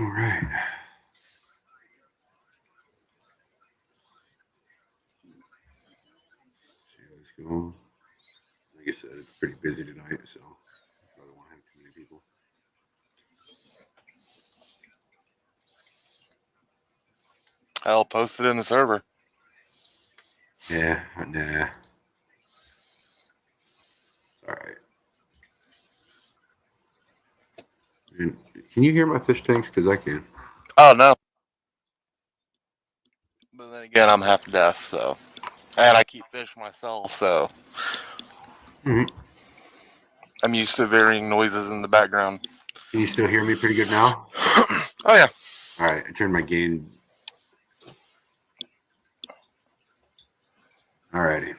All right. Let's go. Like I said, it's pretty busy tonight, so I probably won't have too many people. I'll post it in the server. Yeah, nah. It's all right. Can you hear my fish tanks? Because I can. Oh, no. But then again, I'm half deaf, so. And I keep fish myself, so. Mm-hmm. I'm used to varying noises in the background. Can you still hear me pretty good now? Oh, yeah. All right, I turned my gain. All righty.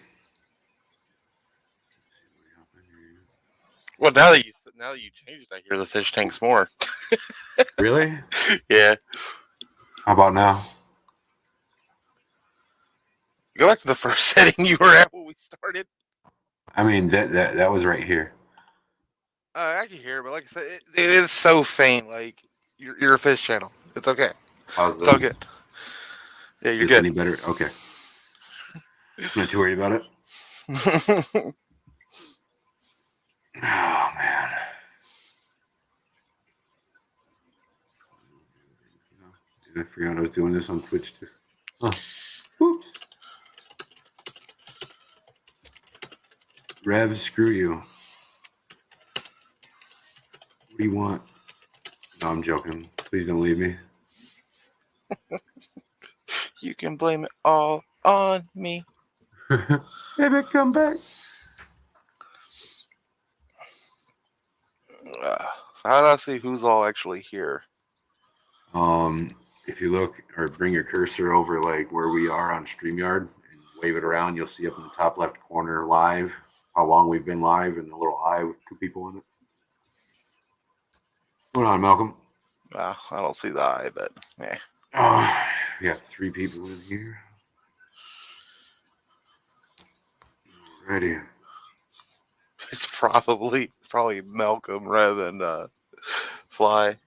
Well, now that you changed it, I hear the fish tanks more. Really? Yeah. How about now? Go back to the first setting you were at when we started. I mean, that was right here. I can hear it, but like I said, it is so faint. Like, you're a fish channel. It's okay. How's It's all that? good. Yeah, you're Is this good. any better? Okay. Not too worried about it. Oh, man. I forgot I was doing this on Twitch too. Oh. Whoops. Rev, screw you. What do you want? No, I'm joking. Please don't leave me. You can blame it all on me. Baby, come back. So how do I see who's all actually here? If you look or bring your cursor over like where we are on StreamYard and wave it around, you'll see up in the top left corner live how long we've been live and the little eye with 2 people in it. What's going on, Malcolm? I don't see the eye, but yeah. We got 3 people in here. Alrighty. It's probably Malcolm rather than Fly.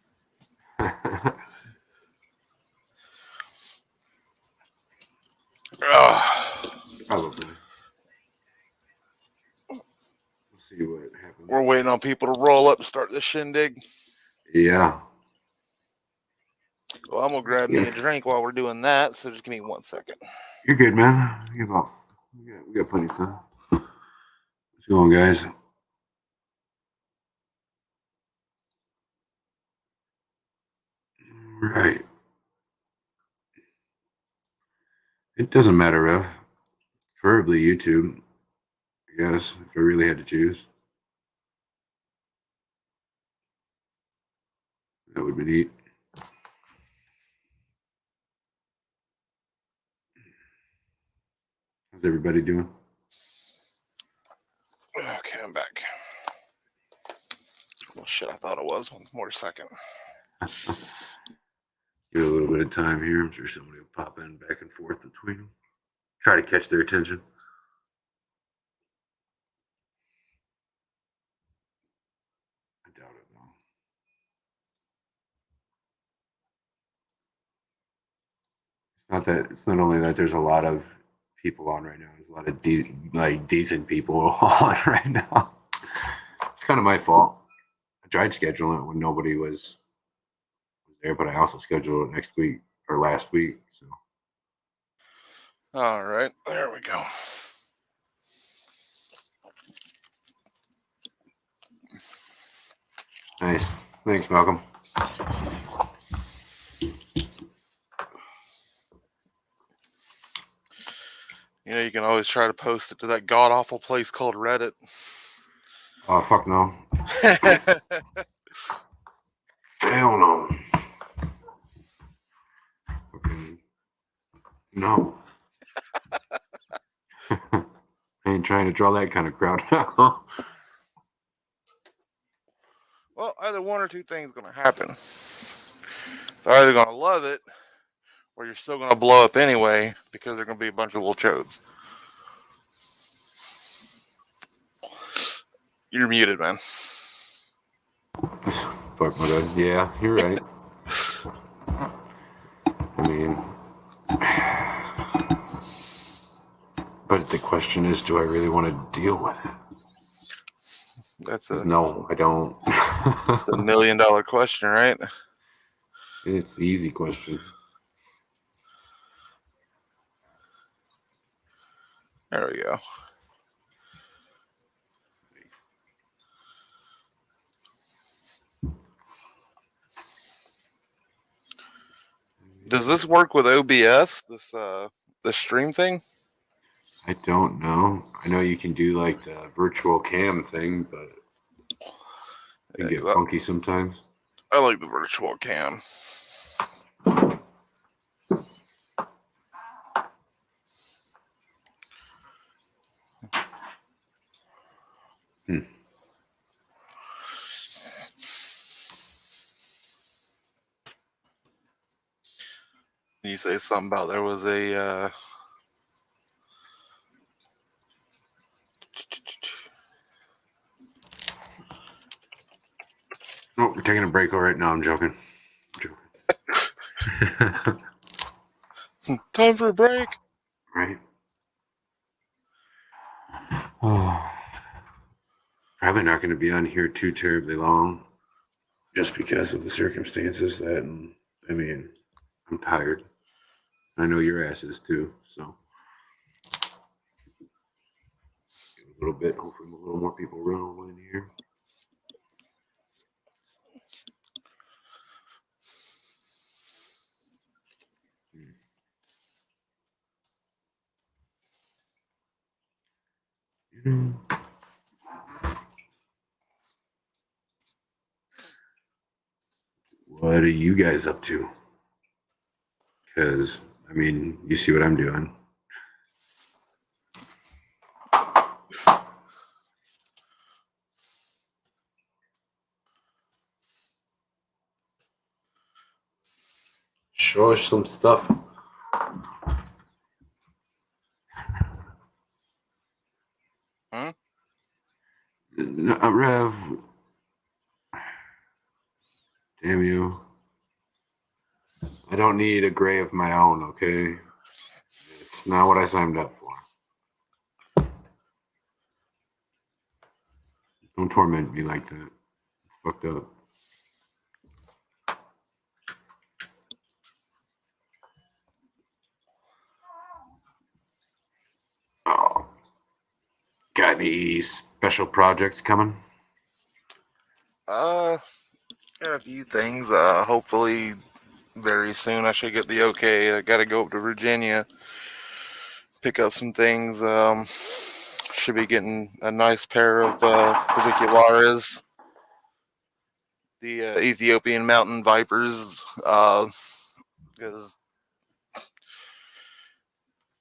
Probably. We'll see what happens. We're waiting on people to roll up to start the shindig. Yeah. Well, I'm gonna grab me a drink while we're doing that, so just give me 1 second. You're good, man. We got plenty of time. What's going on, guys? Right. It doesn't matter, Rev. Preferably YouTube, I guess, if I really had to choose. That would be neat. How's everybody doing? Okay, I'm back. Well, shit, I thought it was. 1 more second. Give it a little bit of time here. I'm sure somebody will pop in back and forth between them. Try to catch their attention. I doubt it, though. It's not only that there's a lot of people on right now. There's a lot of decent people on right now. It's kind of my fault. I tried scheduling it when nobody was there, but I also scheduled it next week or last week. So. All right, there we go. Nice. Thanks, Malcolm. You know, you can always try to post it to that god awful place called Reddit. Oh, fuck no. Hell no. Okay. No. I ain't trying to draw that kind of crowd. Well, either one or two things going to happen. They're either going to love it, or you're still going to blow up anyway because they're going to be a bunch of little chodes. You're muted, man. Fuck my god. Yeah, you're right. the question is, do I really want to deal with it? No, I don't. It's the $1 million question, right? It's the easy question. There we go. Does this work with OBS? This stream thing? I don't know. I know you can do like the virtual cam thing, but it can get funky sometimes. I like the virtual cam. You say something about there was a Oh, we're taking a break right now. I'm joking. Time for a break. Right. Oh, probably not going to be on here too terribly long, just because of the circumstances. I mean, I'm tired. I know your ass is too. So a little bit. Hopefully, a little more people roll in here. What are you guys up to? Because, I mean, you see what I'm doing. Show us some stuff. Huh? No, Rev. Damn you. I don't need a gray of my own, okay? It's not what I signed up for. Don't torment me like that. It's fucked up. Oh. Got any special projects coming? Got a few things. Hopefully very soon I should get the okay. I gotta go up to Virginia, pick up some things. Should be getting a nice pair of Clavicularis, the Ethiopian mountain vipers. Because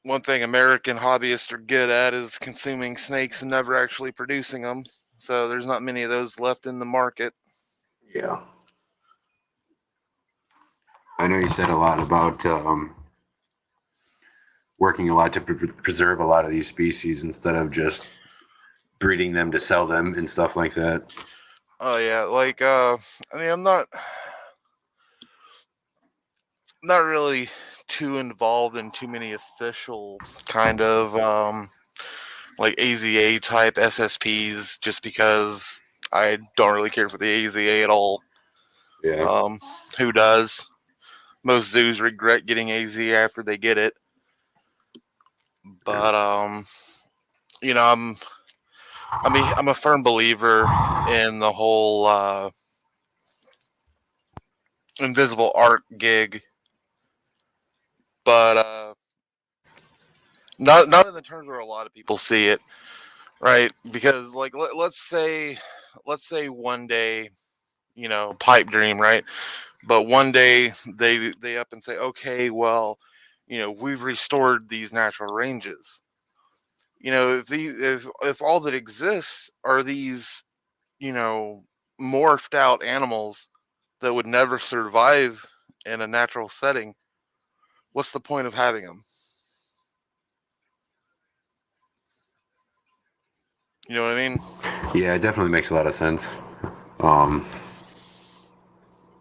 one thing American hobbyists are good at is consuming snakes and never actually producing them. So there's not many of those left in the market. Yeah. I know you said a lot about working a lot to preserve a lot of these species instead of just breeding them to sell them and stuff like that. Oh yeah, like I mean, I'm not really too involved in too many official kind of like AZA type SSPs, just because I don't really care for the AZA at all. Yeah. Who does? Most zoos regret getting AZ after they get it. But you know, I'm a firm believer in the whole invisible art gig, but not in the terms where a lot of people see it, right? Because like let's say one day, you know, pipe dream, right? But one day they up and say, okay, well, you know, we've restored these natural ranges. You know, if all that exists are these, you know, morphed out animals that would never survive in a natural setting, what's the point of having them? You know what I mean? Yeah, it definitely makes a lot of sense.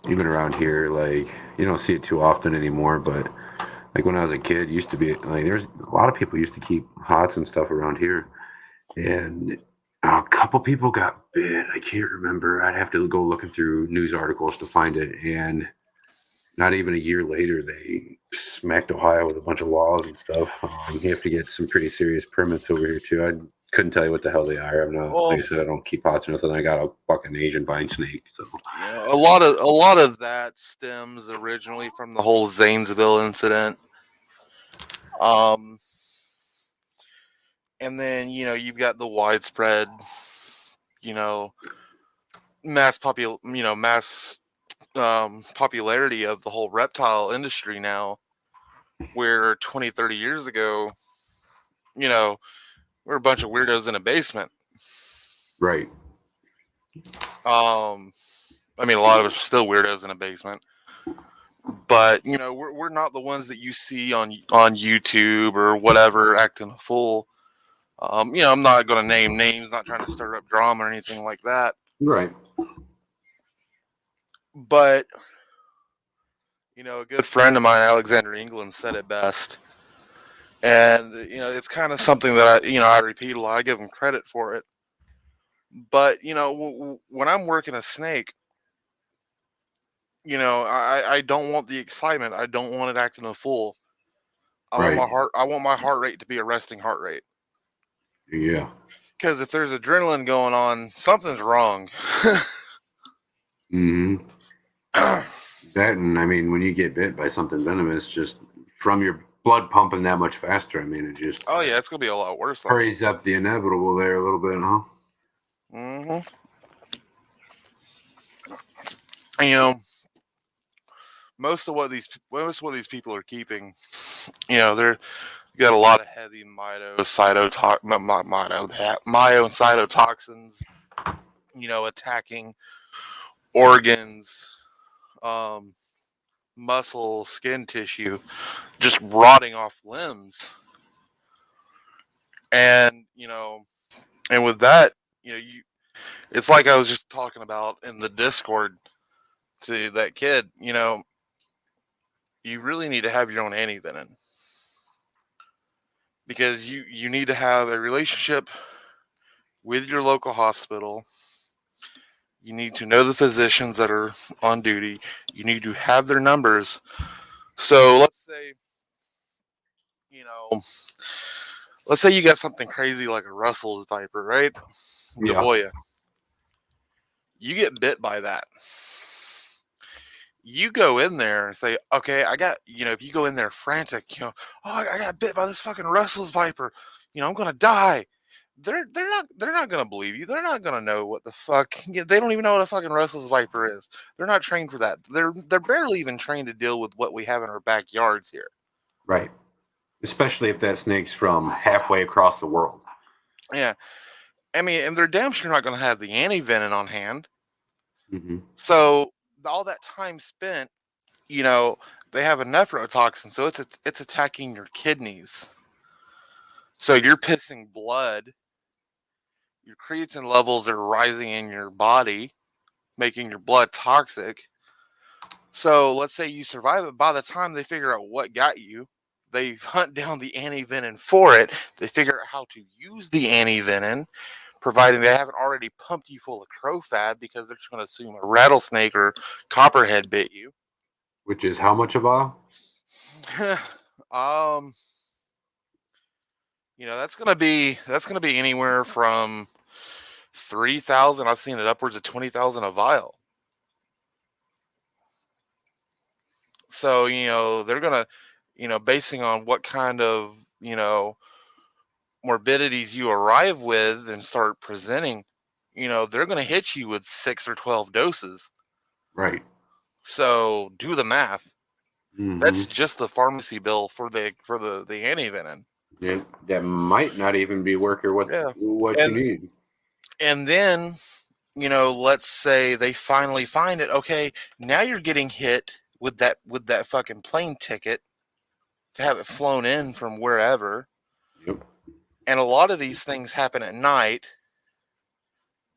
Even around here, like, you don't see it too often anymore, but Like when I was a kid, used to be like there's a lot of people used to keep hots and stuff around here, and a couple people got bit. I can't remember. I'd have to go looking through news articles to find it. And not even a year later, they smacked Ohio with a bunch of laws and stuff. You have to get some pretty serious permits over here too. I couldn't tell you what the hell they are. I'm not, like Well, I said, I don't keep pots or nothing. I got a fucking Asian vine snake. So yeah, a lot of that stems originally from the whole Zanesville incident. Um, and then you've got the widespread, you know, mass popularity of the whole reptile industry now, where 20, 30 years ago, you know, we're a bunch of weirdos in a basement. right, I mean, a lot of us are still weirdos in a basement, but we're not the ones that you see on YouTube or whatever acting a fool. I'm not going to name names, not trying to stir up drama or anything like that. right, But a good friend of mine, Alexander England, said it best, and it's kind of something that I repeat a lot. I give him credit for it. But when I'm working a snake, I don't want the excitement. I don't want it acting a fool. right. I want my heart rate to be a resting heart rate. Yeah. Because if there's adrenaline going on, something's wrong. Hmm. That, and I mean, when you get bit by something venomous, just from your blood pumping that much faster, I mean, it just Oh yeah, it's gonna be a lot worse. hurries up the inevitable there a little bit, huh? Mm-hmm. And, most of what these people are keeping, they're got a lot of heavy myo and cytotoxins, attacking organs, um, muscle, skin tissue, just rotting off limbs. And, and with that, it's like I was just talking about in the Discord to that kid, you really need to have your own antivenin because you need to have a relationship with your local hospital. You need to know the physicians that are on duty. You need to have their numbers. So you know, let's say you got something crazy like a Russell's viper, right? Yeah. Gaboya. You get bit by that. You go in there and say, okay, if you go in there frantic, oh, I got bit by this fucking Russell's viper, I'm gonna die. They're not gonna believe you. They're not gonna know what the fuck. They don't even know what a fucking Russell's viper is. They're not trained for that. They're barely even trained to deal with what we have in our backyards here. Right. Especially if that snake's from halfway across the world. Yeah, I mean, and they're damn sure not gonna have the anti-venom on hand. Hmm. So all that time spent, they have a nephrotoxin, so it's attacking your kidneys. So you're pissing blood. Your creatine levels are rising in your body, making your blood toxic. So let's say you survive it. By the time they figure out what got you, they hunt down the antivenin for it. They figure out how to use the antivenin, providing they haven't already pumped you full of crow fat because they're just going to assume a rattlesnake or copperhead bit you. Which is how much of a? um, that's gonna be anywhere from 3,000. I've seen it upwards of 20,000 a vial. So they're gonna, basing on what kind of morbidities you arrive with and start presenting, they're gonna hit you with 6 or 12 doses. Right. So do the math. Hmm. That's just the pharmacy bill for the antivenin. Yeah, that might not even be working with Yeah, what you and need. and then let's say they finally find it. Okay, now you're getting hit with that fucking plane ticket to have it flown in from wherever. Yep. And a lot of these things happen at night.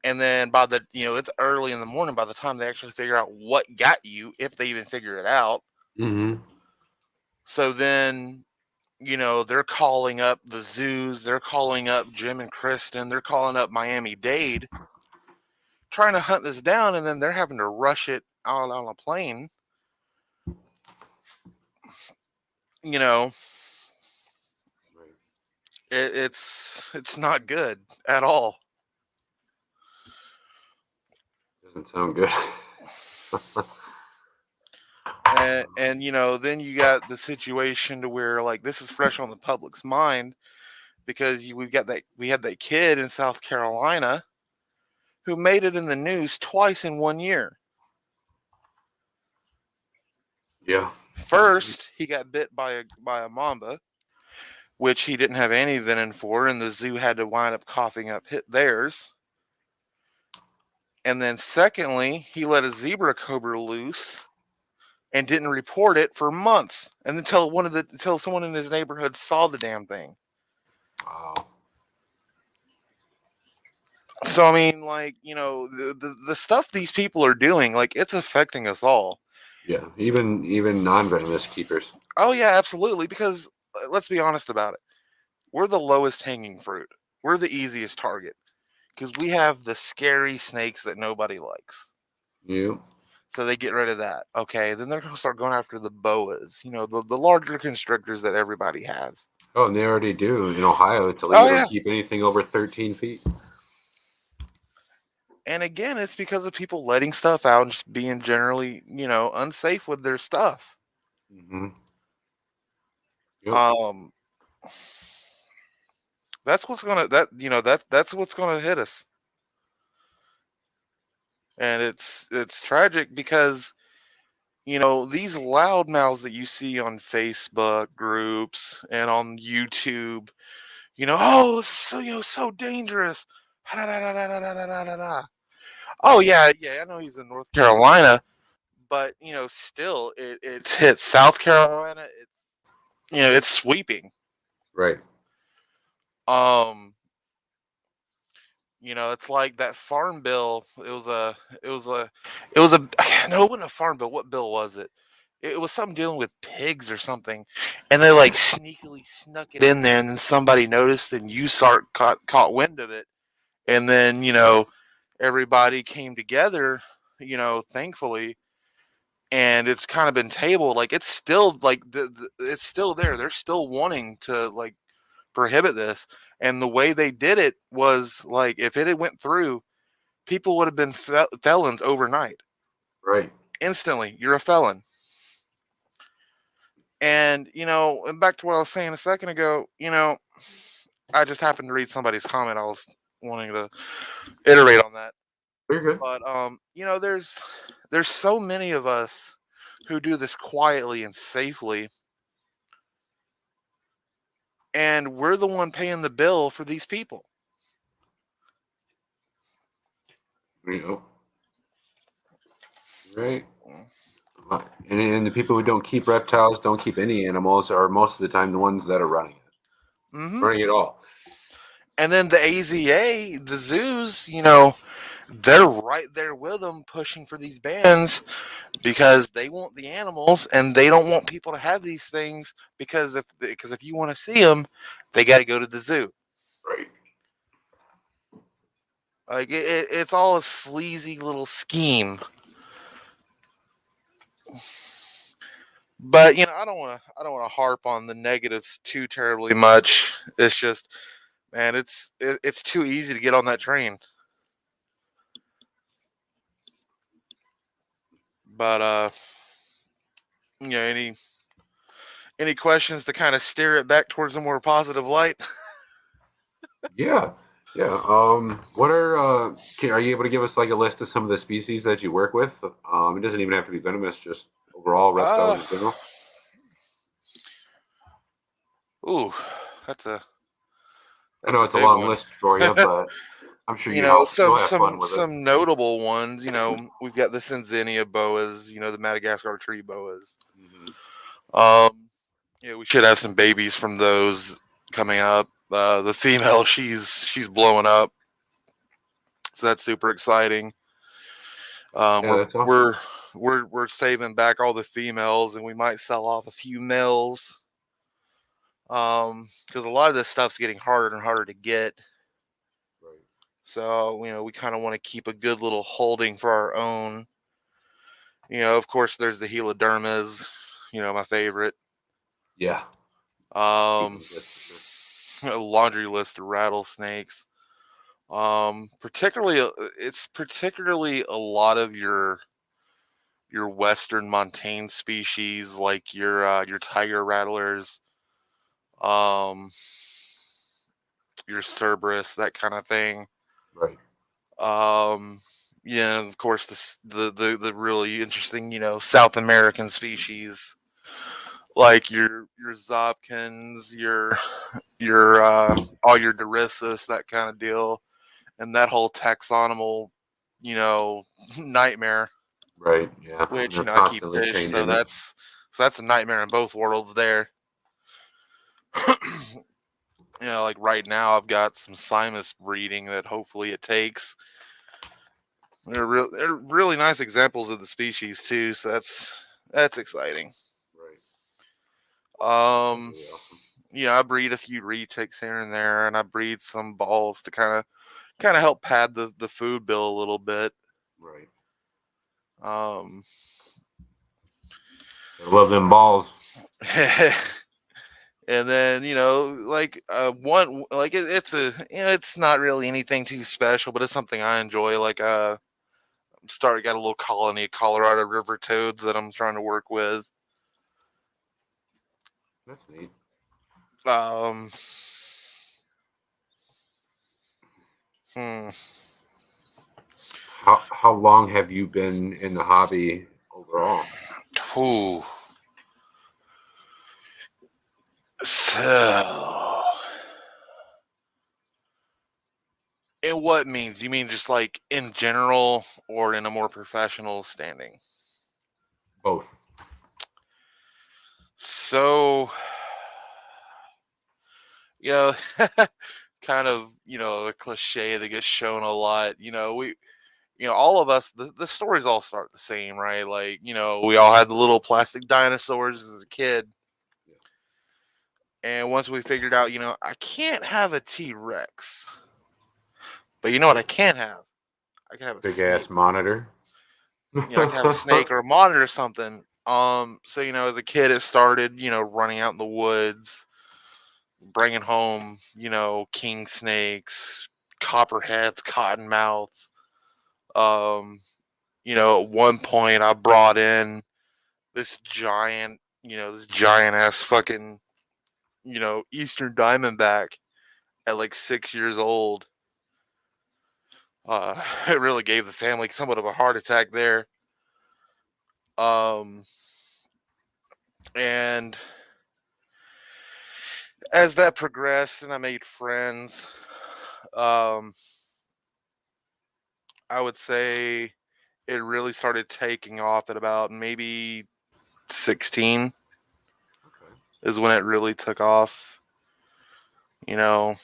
And then it's early in the morning by the time they actually figure out what got you, if they even figure it out. Hmm. So then, they're calling up the zoos, they're calling up Jim and Kristen, they're calling up Miami-Dade, trying to hunt this down, and then they're having to rush it out on a plane. Right. It's not good at all. Doesn't sound good. And then you got the situation to where like this is fresh on the public's mind because we had that kid in South Carolina who made it in the news twice in 1 year. Yeah. First, he got bit by a mamba, which he didn't have any venom for, and the zoo had to wind up coughing up theirs. And then secondly, he let a zebra cobra loose and didn't report it for months, and until someone in his neighborhood saw the damn thing. Wow. So I mean, like, the stuff these people are doing, like, it's affecting us all. Yeah. Even non-venomous keepers. Oh yeah, absolutely. Because let's be honest about it, we're the lowest hanging fruit. We're the easiest target because we have the scary snakes that nobody likes. You. So they get rid of that. Okay, then they're gonna start going after the boas. The larger constrictors that everybody has. Oh, and they already do in Ohio. It's Oh illegal yeah. to keep anything over 13 feet. And again, it's because of people letting stuff out and just being generally, unsafe with their stuff. Mm-hmm. Yep. Um, that's what's gonna that's what's gonna hit us. And it's tragic because these loudmouths that you see on Facebook groups and on YouTube, oh, this is so dangerous. Oh yeah, I know he's in North Carolina, but still, it's hit South Carolina. It's sweeping. Right. Um, it's like that farm bill. It was a no, it wasn't a farm bill. What bill was it? It was something dealing with pigs or something, and they like sneakily snuck it in there, and then somebody noticed, and USART caught wind of it, and then everybody came together, thankfully, and it's kind of been tabled. Like it's still like it's still there. They're still wanting to like prohibit this, and the way they did it was like if it had went through, people would have been felons overnight. Right. Instantly, you're a felon. And and back to what I was saying a second ago, I just happened to read somebody's comment. I was wanting to iterate on that. Very good. But there's so many of us who do this quietly and safely, and we're the one paying the bill for these people. Right. And the people who don't keep reptiles, don't keep any animals, are most of the time the ones that are running it. Mm-hmm. Running it all. And then the AZA, the zoos, they're right there with them pushing for these bans because they want the animals and they don't want people to have these things because if you want to see them, they got to go to the zoo. Right. Like it's all a sleazy little scheme. But I don't want to harp on the negatives too terribly much. It's just, man, it's too easy to get on that train. But any questions to kind of steer it back towards a more positive light? Yeah. Yeah. What are you able to give us like a list of some of the species that you work with? It doesn't even have to be venomous, just overall reptiles in general. Ooh, that's I know it's a big long one. list for you, but I'm sure you'll have fun with it. Some notable ones. We've got the Cinzinia boas. The Madagascar tree boas. Mm-hmm. We should have some babies from those coming up. The female, she's blowing up, so that's super exciting. Yeah, that's awesome. we're saving back all the females, and we might sell off a few males. Because a lot of this stuff's getting harder and harder to get. Right. So, we kind of want to keep a good little holding for our own. Of course, there's the Helodermas, my favorite. Yeah. A laundry list of rattlesnakes. It's particularly a lot of your western montane species, like your tiger rattlers, your Cerberus, that kind of thing. Right. Of course, the really interesting, South American species, like your Zobkins, your all your Dorissus, that kind of deal, and that whole taxonomal, nightmare. Right. Yeah. Which They're I keep constantly fish, so changing it. that's a nightmare in both worlds there. Like right now, I've got some Simus breeding that hopefully it takes. They're really nice examples of the species too, so that's exciting. Right. That's really awesome. I breed a few retics here and there, and I breed some balls to kind of help pad the food bill a little bit. Right. Um, I love them balls. And then like one like it's not really anything too special, but it's something I enjoy. Like got a little colony of Colorado river toads that I'm trying to work with. That's neat. Um, hmm. How long have you been in the hobby overall? Ooh. So, in what means? You mean just like in general or in a more professional standing? Both. So, kind of, a cliche that gets shown a lot. All of us, the stories all start the same, right? Like, we all had the little plastic dinosaurs as a kid. And once we figured out, I can't have a T-Rex. But you know what I can have? I can have a Big snake. ass monitor. I can have a snake or a monitor or something. So, as a kid, it started, running out in the woods, bringing home, king snakes, copperheads, cottonmouths. At one point I brought in this giant ass fucking, Eastern Diamondback at like 6 years old. It really gave the family somewhat of a heart attack there. And as that progressed and I made friends, I would say it really started taking off at about maybe 16 is when it really took off. I'm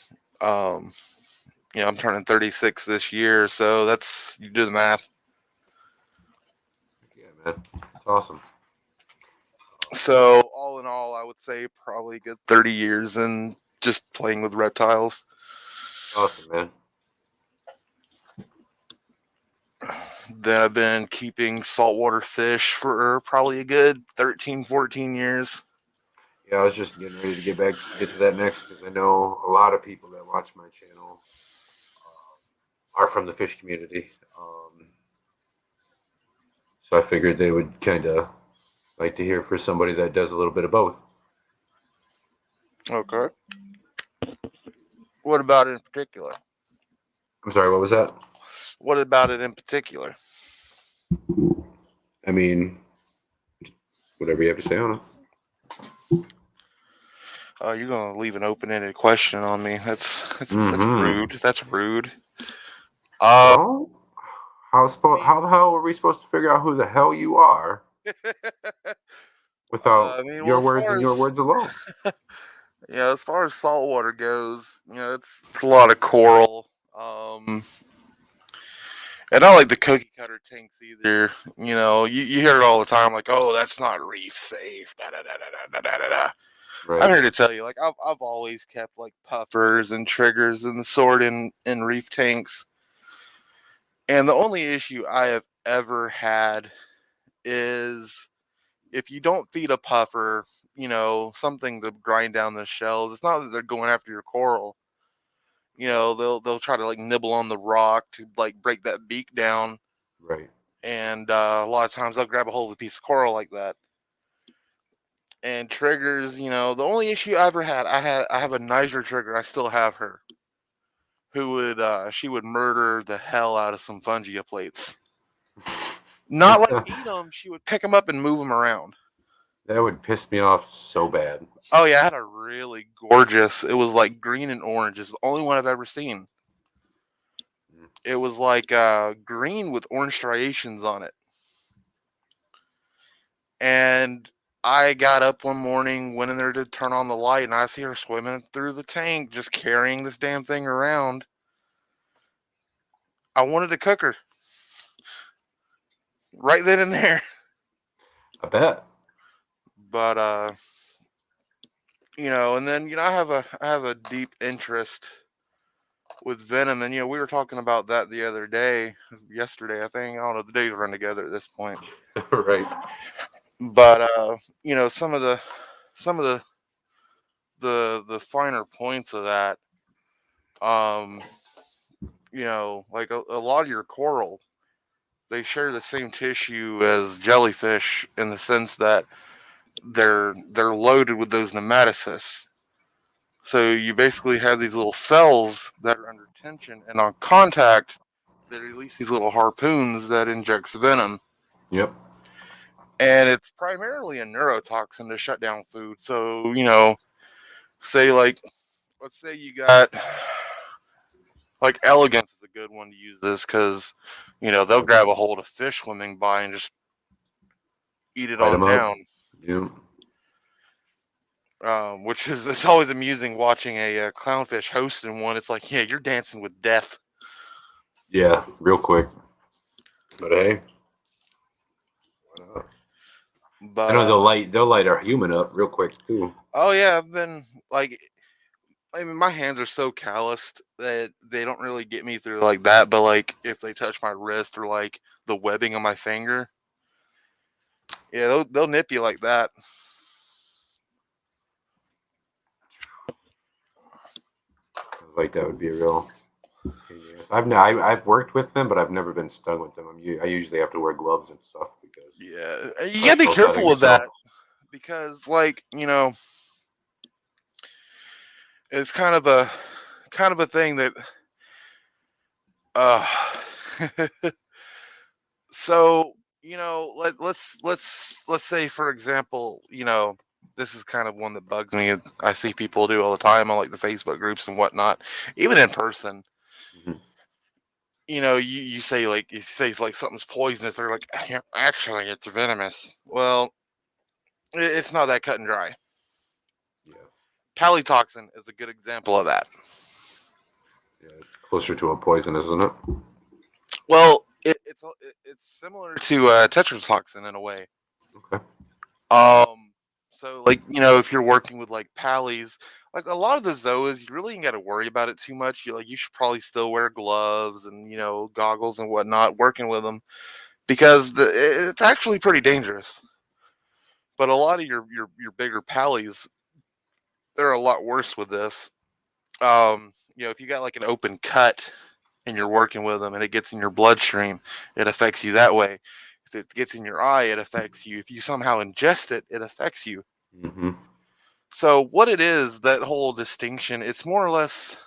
turning 36 this year, so that's, you do the math. Yeah, man. It's awesome. So all in all, I would say probably a good 30 years in just playing with reptiles. Awesome, man. Then I've been keeping saltwater fish for probably a good 13, 14 years. Yeah, I was just getting ready to get to that next because I know a lot of people that watch my channel are from the fish community. So I figured they would kind of like to hear for somebody that does a little bit of both. Okay. What about it in particular? I'm sorry, what was that? What about it in particular? I mean, whatever you have to say on it. You're gonna leave an open-ended question on me. That's rude. That's rude. Well, how the hell are we supposed to figure out who the hell you are without your words and your words alone? As far as saltwater goes, it's a lot of coral. And I like the cookie cutter tanks either. You hear it all the time, like, oh, that's not reef safe. Da, da, da, da, da, da, da, da. I'm Right. here to tell you, like, I've always kept like puffers and triggers and the sort in reef tanks. And the only issue I have ever had is if you don't feed a puffer, something to grind down the shells. It's not that they're going after your coral. They'll try to like nibble on the rock to like break that beak down, Right. and a lot of times they'll grab a hold of a piece of coral like that. And triggers, the only issue I ever had, I have a nicer trigger. I still have her. She would murder the hell out of some fungia plates. Not like eat them. She would pick them up and move them around. That would piss me off so bad. Oh yeah, I had a really gorgeous. It was like green and orange. It's the only one I've ever seen. It was like green with orange striations on it. And I got up one morning, went in there to turn on the light, and I see her swimming through the tank, just carrying this damn thing around. I wanted to cook her right then and there. I bet. But and then I have a deep interest with Venom, and we were talking about that the other day, yesterday, I think. I don't know, the days run together at this point. Right. But some of the finer points of that, um, like a lot of your coral, they share the same tissue as jellyfish in the sense that they're loaded with those nematocysts. So you basically have these little cells that are under tension, and on contact, they release these little harpoons that injects venom. Yep. And it's primarily a neurotoxin to shut down food. So, say let's say you got like elegance is a good one to use this because, they'll grab a hold of fish swimming by and just eat it Light on them up. down. Yep. Which is, it's always amusing watching a clownfish hosting one. It's like, yeah, you're dancing with death. Yeah, real quick. But hey, why not? I But know they'll light our human up real quick too. oh yeah, I've been like, I mean, my hands are so calloused that they don't really get me through like that. But like, if they touch my wrist or like the webbing on my finger, yeah, they'll nip you like that. Like that would be a real pain in the ass. I've worked with them, but I've never been stung with them. I usually have to wear gloves and stuff because Yeah, it's you gotta be special careful having with yourself. that because, like, it's kind of a thing that uh so let's say, for example, this is kind of one that bugs me. I see people do all the time on like the Facebook groups and whatnot, even in person. Mhm. You say, like, if you say it's like something's poisonous, they're like, "Yeah, actually it's venomous." Well, it's not that cut and dry. Yeah, Palytoxin is a good example of that. yeah, it's closer to a poison, isn't it? Well, it's similar to tetrodotoxin in a way. Okay. Um, so like, if you're working with like pallies, like a lot of the zoas, you really ain't got to worry about it too much. You should probably still wear gloves and goggles and whatnot working with them because it's actually pretty dangerous. But a lot of your bigger pallies, they're a lot worse with this. If you got like an open cut and you're working with them and it gets in your bloodstream, it affects you that way. If it gets in your eye, it affects you. If you somehow ingest it, it affects you. Mm-hmm. So what it is, that whole distinction, it's more or less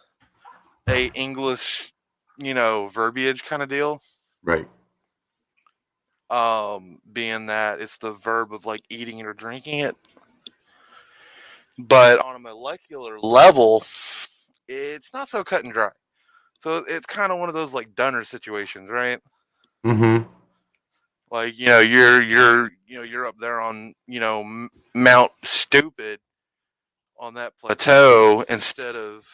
a English, verbiage kind of deal. Right. Being that it's the verb of like eating it or drinking it. But on a molecular level, it's not so cut and dry. So it's kind of one of those like Dunner situations, right? Mm-hmm. Like, you're up there on, Mount Stupid on that plateau instead of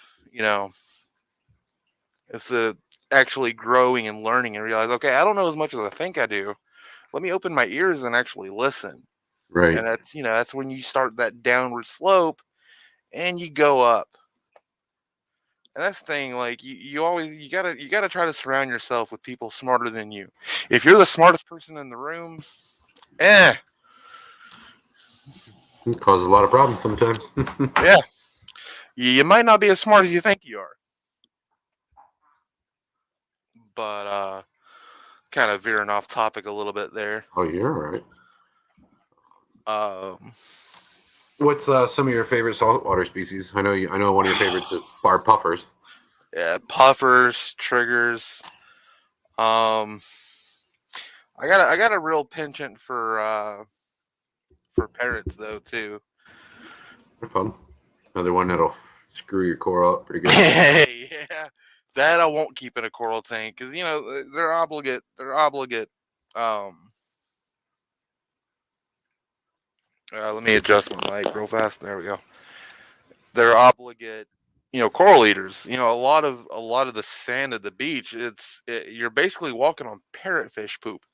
actually growing and learning and realize, okay, I don't know as much as I think I do. Let me open my ears and actually listen. Right. And that's, that's when you start that downward slope and you go up. And that's the thing, like you always you gotta try to surround yourself with people smarter than you. If you're the smartest person in the room, eh, It causes a lot of problems sometimes. yeah, you might not be as smart as you think you are. But kind of veering off topic a little bit there. Oh, you're all right. Um, What's some of your favorite saltwater species? I know one of your favorites is bar puffers. yeah, puffers, triggers. Um, I got a real penchant for parrots though too. They're fun. Another one that'll screw your coral up pretty good. Yeah, that I won't keep in a coral tank because they're obligate. They're obligate. Um, Let me adjust my mic real fast. There we go. They're obligate. Coral eaters. A lot of the sand at the beach. You're basically walking on parrotfish poop.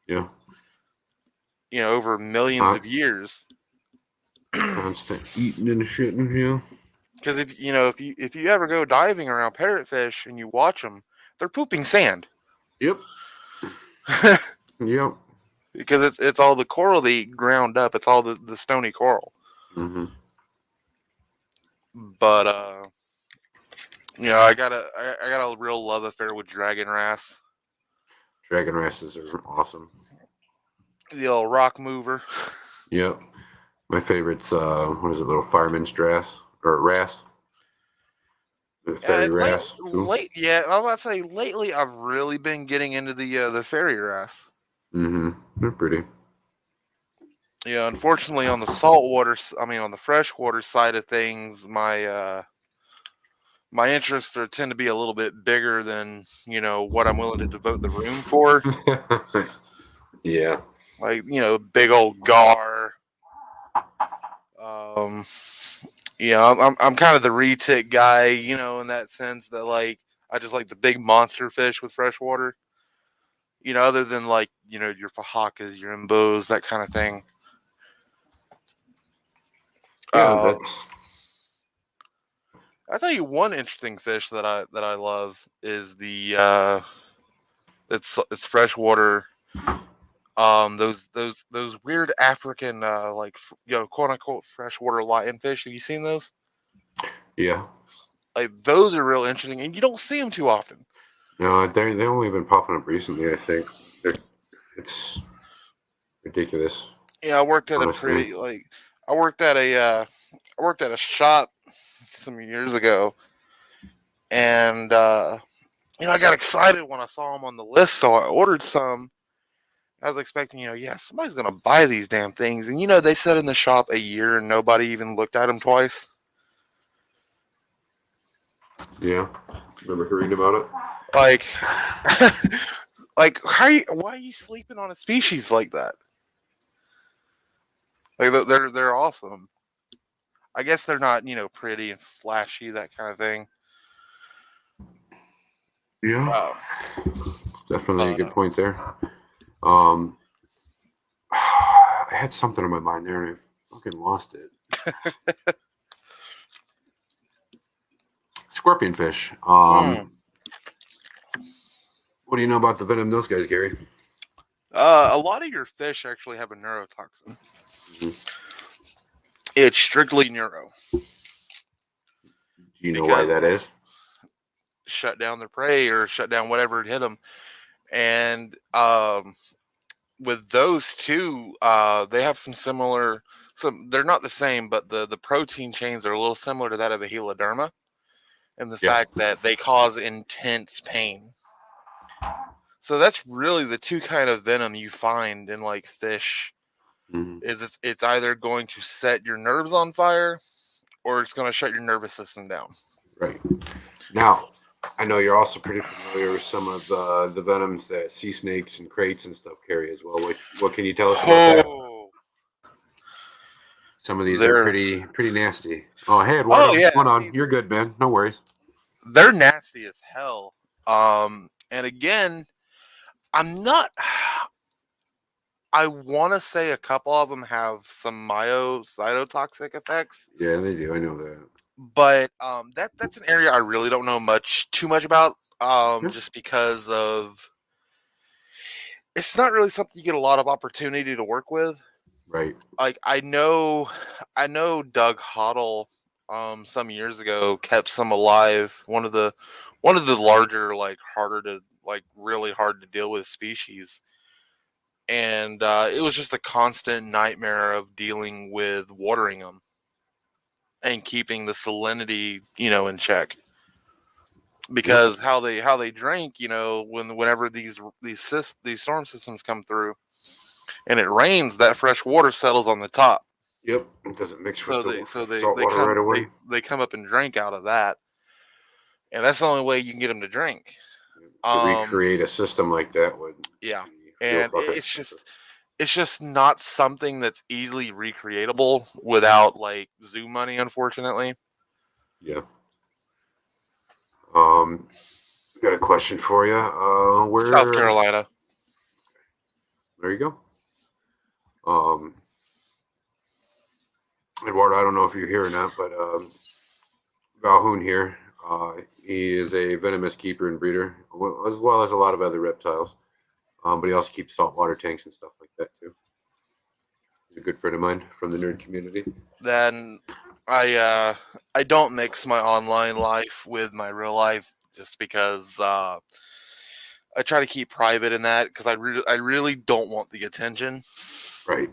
Yeah. Over millions of years. Constant eating and shitting. Yeah. Because if you ever go diving around parrotfish and you watch them, they're pooping sand. Yep. Yep. Because it's all the coral they eat ground up. It's all the stony coral. Mm-hmm. But I got a real love affair with dragon wrasse. Dragon wrasses are awesome. The old rock mover. Yep. My favorite's what is it, little fireman's wrasse or wrasse? The fairy wrasse. Yeah, I was about to say lately I've really been getting into the fairy wrasse. Mm-hmm. They're pretty. Yeah, unfortunately on the on the freshwater side of things, my interests tend to be a little bit bigger than what I'm willing to devote the room for. Yeah. Like big old gar. I'm kind of the retic guy, in that sense that like I just like the big monster fish with freshwater. Other than like your fahakas, your imbos, that kind of thing. Yeah, I'll tell you one interesting fish that I love is the it's freshwater. Those weird African like quote unquote freshwater lionfish. Have you seen those? Yeah. Like those are real interesting, and you don't see them too often. No, they've only been popping up recently. I think it's ridiculous. Yeah, I worked at honestly. I worked at a shop some years ago, and I got excited when I saw them on the list, so I ordered some. I was expecting, somebody's gonna buy these damn things, and they sat in the shop a year and nobody even looked at them twice. Yeah, remember reading about it? Like, like, why are you sleeping on a species like that? Like, they're awesome. I guess they're not, pretty and flashy, that kind of thing. Yeah, definitely a good point there. I had something on my mind there and I fucking lost it. Scorpion fish. What do you know about the venom those guys, Gary? A lot of your fish actually have a neurotoxin. Mm-hmm. It's strictly neuro. Do you know why that is? Shut down their prey or shut down whatever hit them. And with those two, they have some similar. They're not the same, but the protein chains are a little similar to that of a heloderma, and the fact that they cause intense pain. So that's really the two kind of venom you find in like fish. Mm-hmm. It's either going to set your nerves on fire, or it's going to shut your nervous system down. Right. Now, I know you're also pretty familiar with some of the venoms that sea snakes and kraits and stuff carry as well. What can you tell us about that? Some of these are pretty nasty. Oh, hey, Eduardo, what's going on? You're good, man. No worries. They're nasty as hell. And again, I'm not. I want to say a couple of them have some cytotoxic effects. Yeah, they do. I know that. But that's an area I really don't know too much about. Yeah. Just because of it's not really something you get a lot of opportunity to work with. Right. Like I know Doug Hoddle some years ago kept some alive. One of the larger, like harder to like really hard to deal with species. And it was just a constant nightmare of dealing with watering them and keeping the salinity, in check. Yep. Because how they drink, whenever these storm systems come through and it rains, that fresh water settles on the top. Yep. It doesn't mix with So the they so they salt they water right come away. they come up and drink out of that, and that's the only way you can get them to drink. To Um, recreate a system like that would yeah, be real and fucking it's expensive. just not something that's easily recreatable without like zoo money, unfortunately. Yeah. Got a question for you. South Where? Carolina. There you go. Eduardo, I don't know if you're here or not, but Valhoon here. He is a venomous keeper and breeder, as well as a lot of other reptiles. But he also keeps saltwater tanks and stuff like that too. He's a good friend of mine from the nerd community. Then I don't mix my online life with my real life just because I try to keep private in that because I really don't want the attention. Right.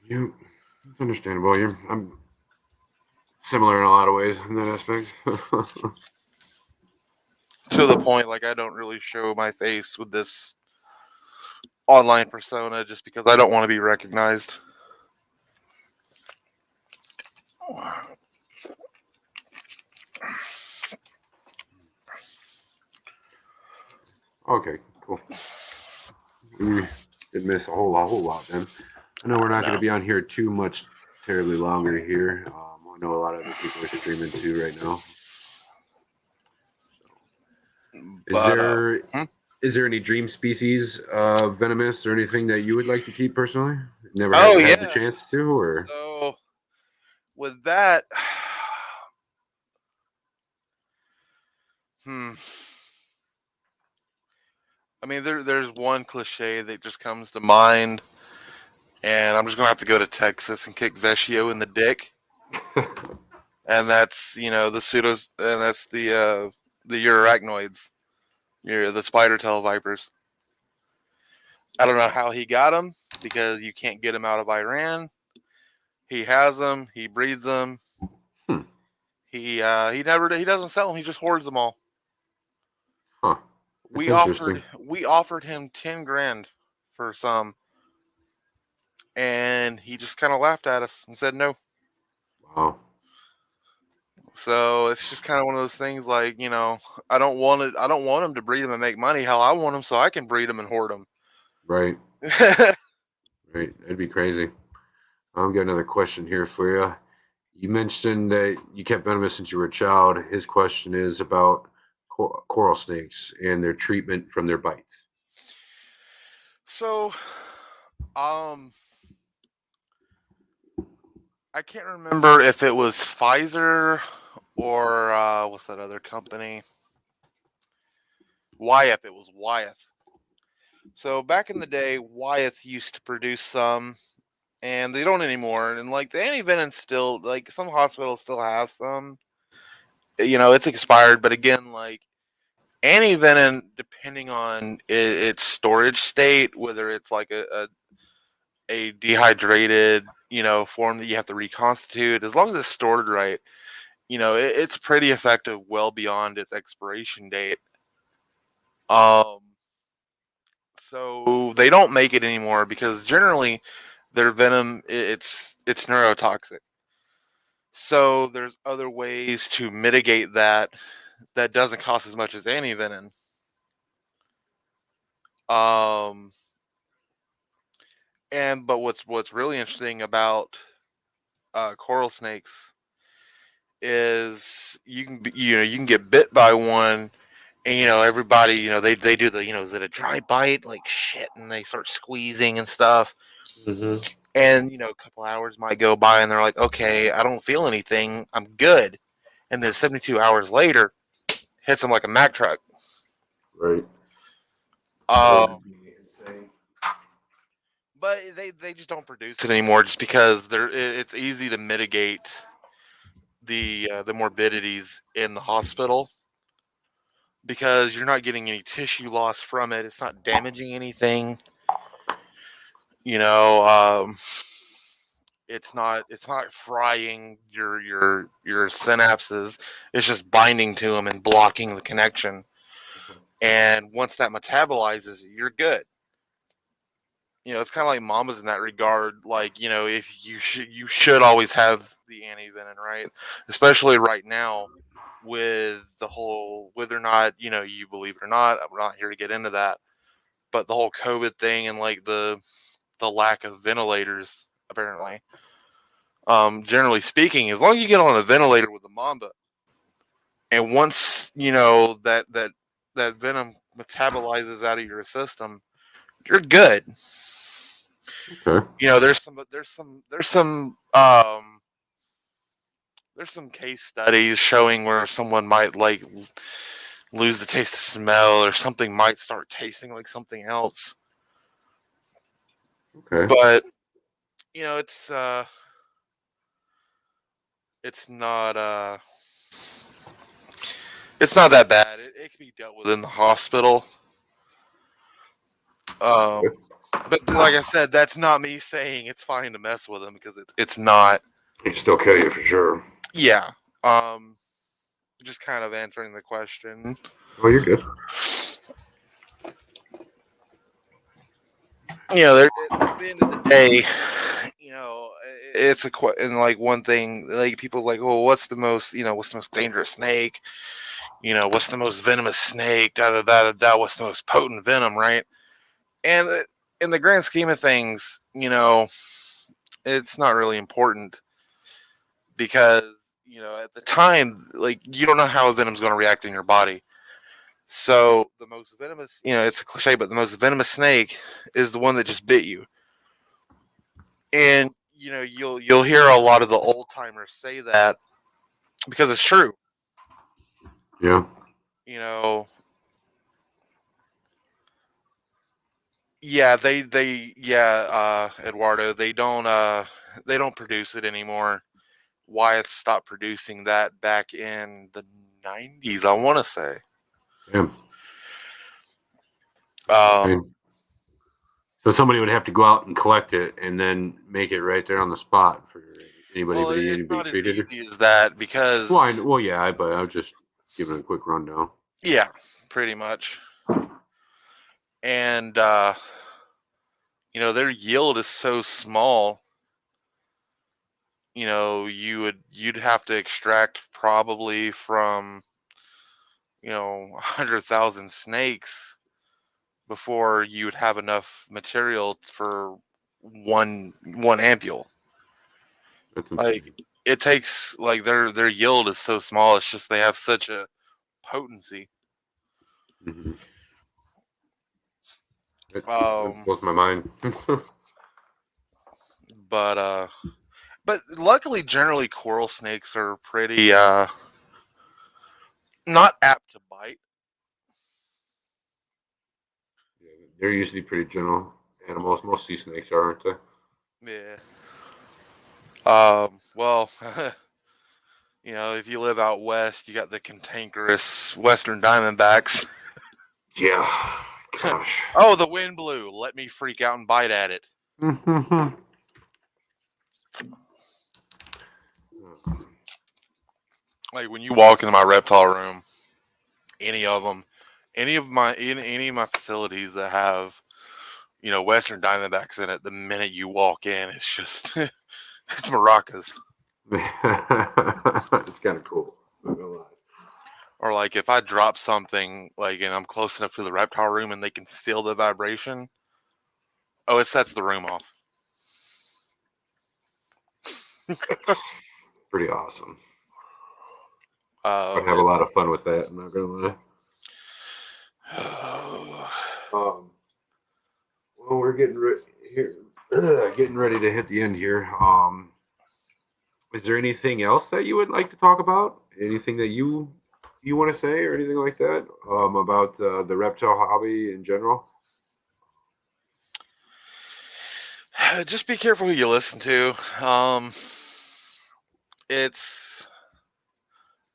Yeah, it's understandable. I'm similar in a lot of ways in that aspect. To the point like I don't really show my face with this online persona just because I don't want to be recognized. Okay, cool. We did miss a whole lot then. I know we're not going to No. be on here too much terribly longer here. I know a lot of other people are streaming too right now. Is But there is there any dream species of venomous or anything that you would like to keep personally? Never oh had the yeah. chance to, or So with that, hmm. I mean, there's one cliche that just comes to mind, and I'm just gonna have to go to Texas and kick Vecchio in the dick, and that's the pseudos, and that's the Eurarachnoids, the spider tail vipers. I don't know how he got them because you can't get them out of Iran. He has them. He breeds them. hmm, He doesn't sell them. He just hoards them all. huh? That's We interesting. offered him 10 grand for some, and he just kind of laughed at us and said no. Wow. So it's just kind of one of those things like, I don't want it. I don't want him to breed them and make money. Hell, I want them so I can breed them and hoard them. Right. Right. That'd be crazy. I've got another question here for you. You mentioned that you kept venomous since you were a child. His question is about coral snakes and their treatment from their bites. So, um, I can't remember if it was Pfizer or what's that other company? Wyeth. It was Wyeth. So back in the day, Wyeth used to produce some, and they don't anymore. And like the antivenin still, like some hospitals still have some. It's expired, but again, like antivenin, depending on its storage state, whether it's like a dehydrated, form that you have to reconstitute, as long as it's stored right, it's pretty effective well beyond its expiration date. Um, so they don't make it anymore because generally their venom it's neurotoxic. So there's other ways to mitigate that doesn't cost as much as antivenin. Um, but what's really interesting about coral snakes is you can get bit by one And everybody, they do the, is it a dry bite, like shit, and they start squeezing and stuff. Mm-hmm. And a couple hours might go by, and they're like, okay, I don't feel anything, I'm good. And then 72 hours later, hits them like a Mack truck. Right. That Um, would be insane. but they just don't produce it anymore, just because it's easy to mitigate the morbidities in the hospital, because you're not getting any tissue loss from it. It's not damaging anything. You know, it's not frying your synapses. It's just binding to them and blocking the connection. And once that metabolizes, you're good. It's kind of like mamas in that regard. Like, if you should always have the antivenin, right? Especially right now with the whole, whether or not you believe it or not. I'm not here to get into that, but the whole COVID thing and like the lack of ventilators apparently. Generally speaking, as long as you get on a ventilator with a mamba, and once that venom metabolizes out of your system, you're good. Okay. There's some case studies showing where someone might like lose the taste of smell, or something might start tasting like something else. Okay. But you know, it's not it's not that bad. It can be dealt with in the hospital. Um, but like I said, that's not me saying it's fine to mess with them, because it's not. He'd still kill you for sure. Yeah. Um, just kind of answering the question. Oh, you're good. At the end of the day, it's and like one thing, like people are like, oh, what's the most dangerous snake? What's the most venomous snake? Da da da da da. What's the most potent venom, right? And in the grand scheme of things, it's not really important, because at the time, like, you don't know how a venom's going to react in your body. So the most venomous, it's a cliche, but the most venomous snake is the one that just bit you. And you'll hear a lot of the old timers say that, because it's true. Yeah. You know, yeah, Eduardo, they don't produce it anymore. Wyeth stopped producing that back in the 90s, I want to say. Damn. Um, Insane. So somebody would have to go out and collect it and then make it right there on the spot for well, it's anybody not as treated. easy as that, because, Well, yeah, but I was just giving a quick rundown. yeah, pretty much. And their yield is so small. You'd have to extract probably from 100,000 snakes before you would have enough material for one ampule. That's insane. Like, it takes, like, their yield is so small. It's just they have such a potency. Mm-hmm. That Um, blows my mind. but luckily, generally, coral snakes are pretty not apt to bite. Yeah, they're usually pretty gentle animals. Most sea snakes are, aren't they? Yeah. Well, if you live out west, you got the cantankerous western diamondbacks. Yeah. Gosh. Oh, the wind blew. Let me freak out and bite at it. Mm-hmm. Like, when you walk into my reptile room, any of them, any of my facilities that have western diamondbacks in it, the minute you walk in, it's just it's maracas. It's kind of cool. Not gonna lie. Or like, if I drop something, like, and I'm close enough to the reptile room and they can feel the vibration, oh, it sets the room off. That's pretty awesome. I'd have a It, lot of fun with that. I'm not gonna lie. Well, we're here, getting ready to hit the end here. Is there anything else that you would like to talk about? Anything that you want to say or anything like that about the reptile hobby in general? Just be careful who you listen to. It's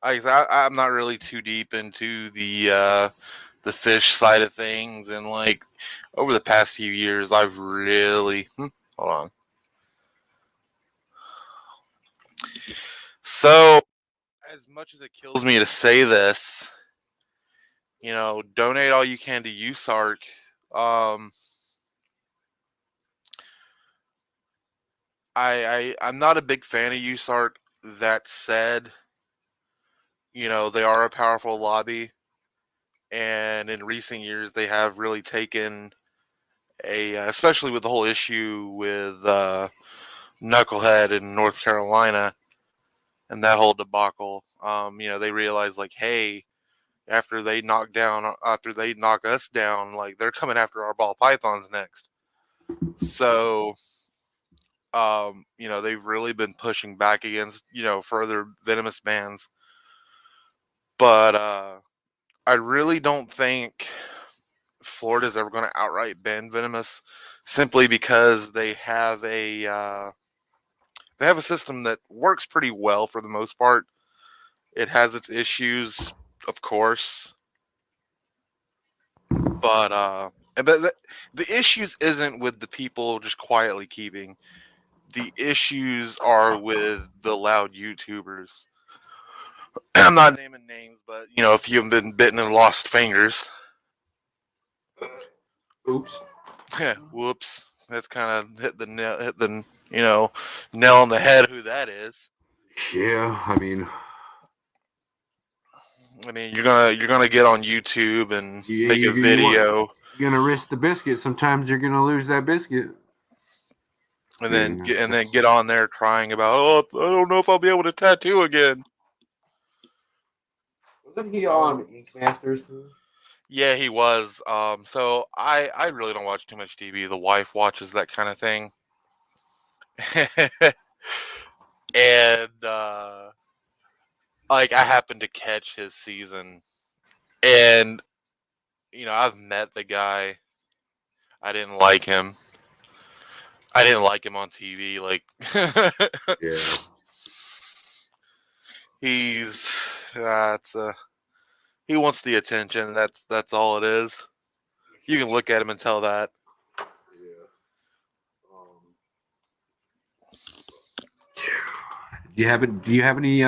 I'm not really too deep into the fish side of things, and like over the past few years, I've really hold on. So, as much as it kills me to say this, donate all you can to USARC. Um, I'm not a big fan of USARC. That said, they are a powerful lobby, and in recent years they have really taken especially with the whole issue with Knucklehead in North Carolina and that whole debacle. They realized like, hey, after they knock us down, like they're coming after our ball pythons next. So, they've really been pushing back against, further venomous bans. But I really don't think Florida's ever going to outright ban venomous, simply because they have a system that works pretty well for the most part. It has its issues, of course, but the issues isn't with the people just quietly keeping. The issues are with the loud YouTubers. I'm not naming names, but if you've been bitten and lost fingers, Oops. whoops, that's kind of nail on the head. Who that is? Yeah, I mean, you're gonna get on YouTube and make a want video, you're gonna risk the biscuit. Sometimes you're gonna lose that biscuit. and then get on there crying about, oh, I don't know if I'll be able to tattoo again. Wasn't he on Ink Masters too? Yeah, he was. So I really don't watch too much TV. The wife watches that kind of thing, and like I happened to catch his season, and I've met the guy. I didn't like him. I didn't like him on TV. Like, Yeah. he's he wants the attention. That's all it is. You can look at him and tell that. Yeah. Do you have any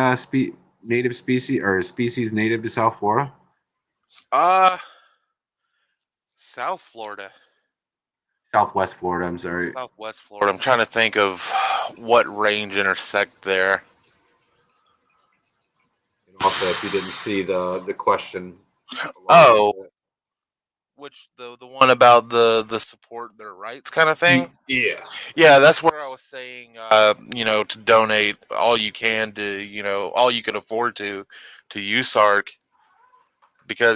native species or species native to South Florida? Uh South Florida. Southwest Florida. I'm sorry. Southwest Florida. I'm trying to think of what range intersect there. And also, if you didn't see the question. Oh, which the one about the support their rights kind of thing? Yeah. Yeah, that's where I was saying, to donate all you can to, all you can afford to USARC, because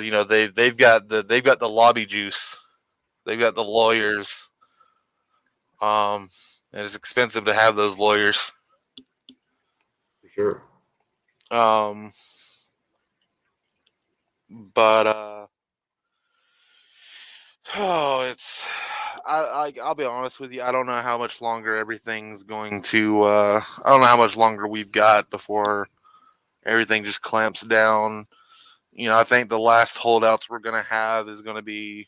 they've got the lobby juice, they've got the lawyers, and it's expensive to have those lawyers. For sure. But I'll be honest with you. I don't know how much longer everything's going to. I don't know how much longer we've got before everything just clamps down. I think the last holdouts we're gonna have is gonna be,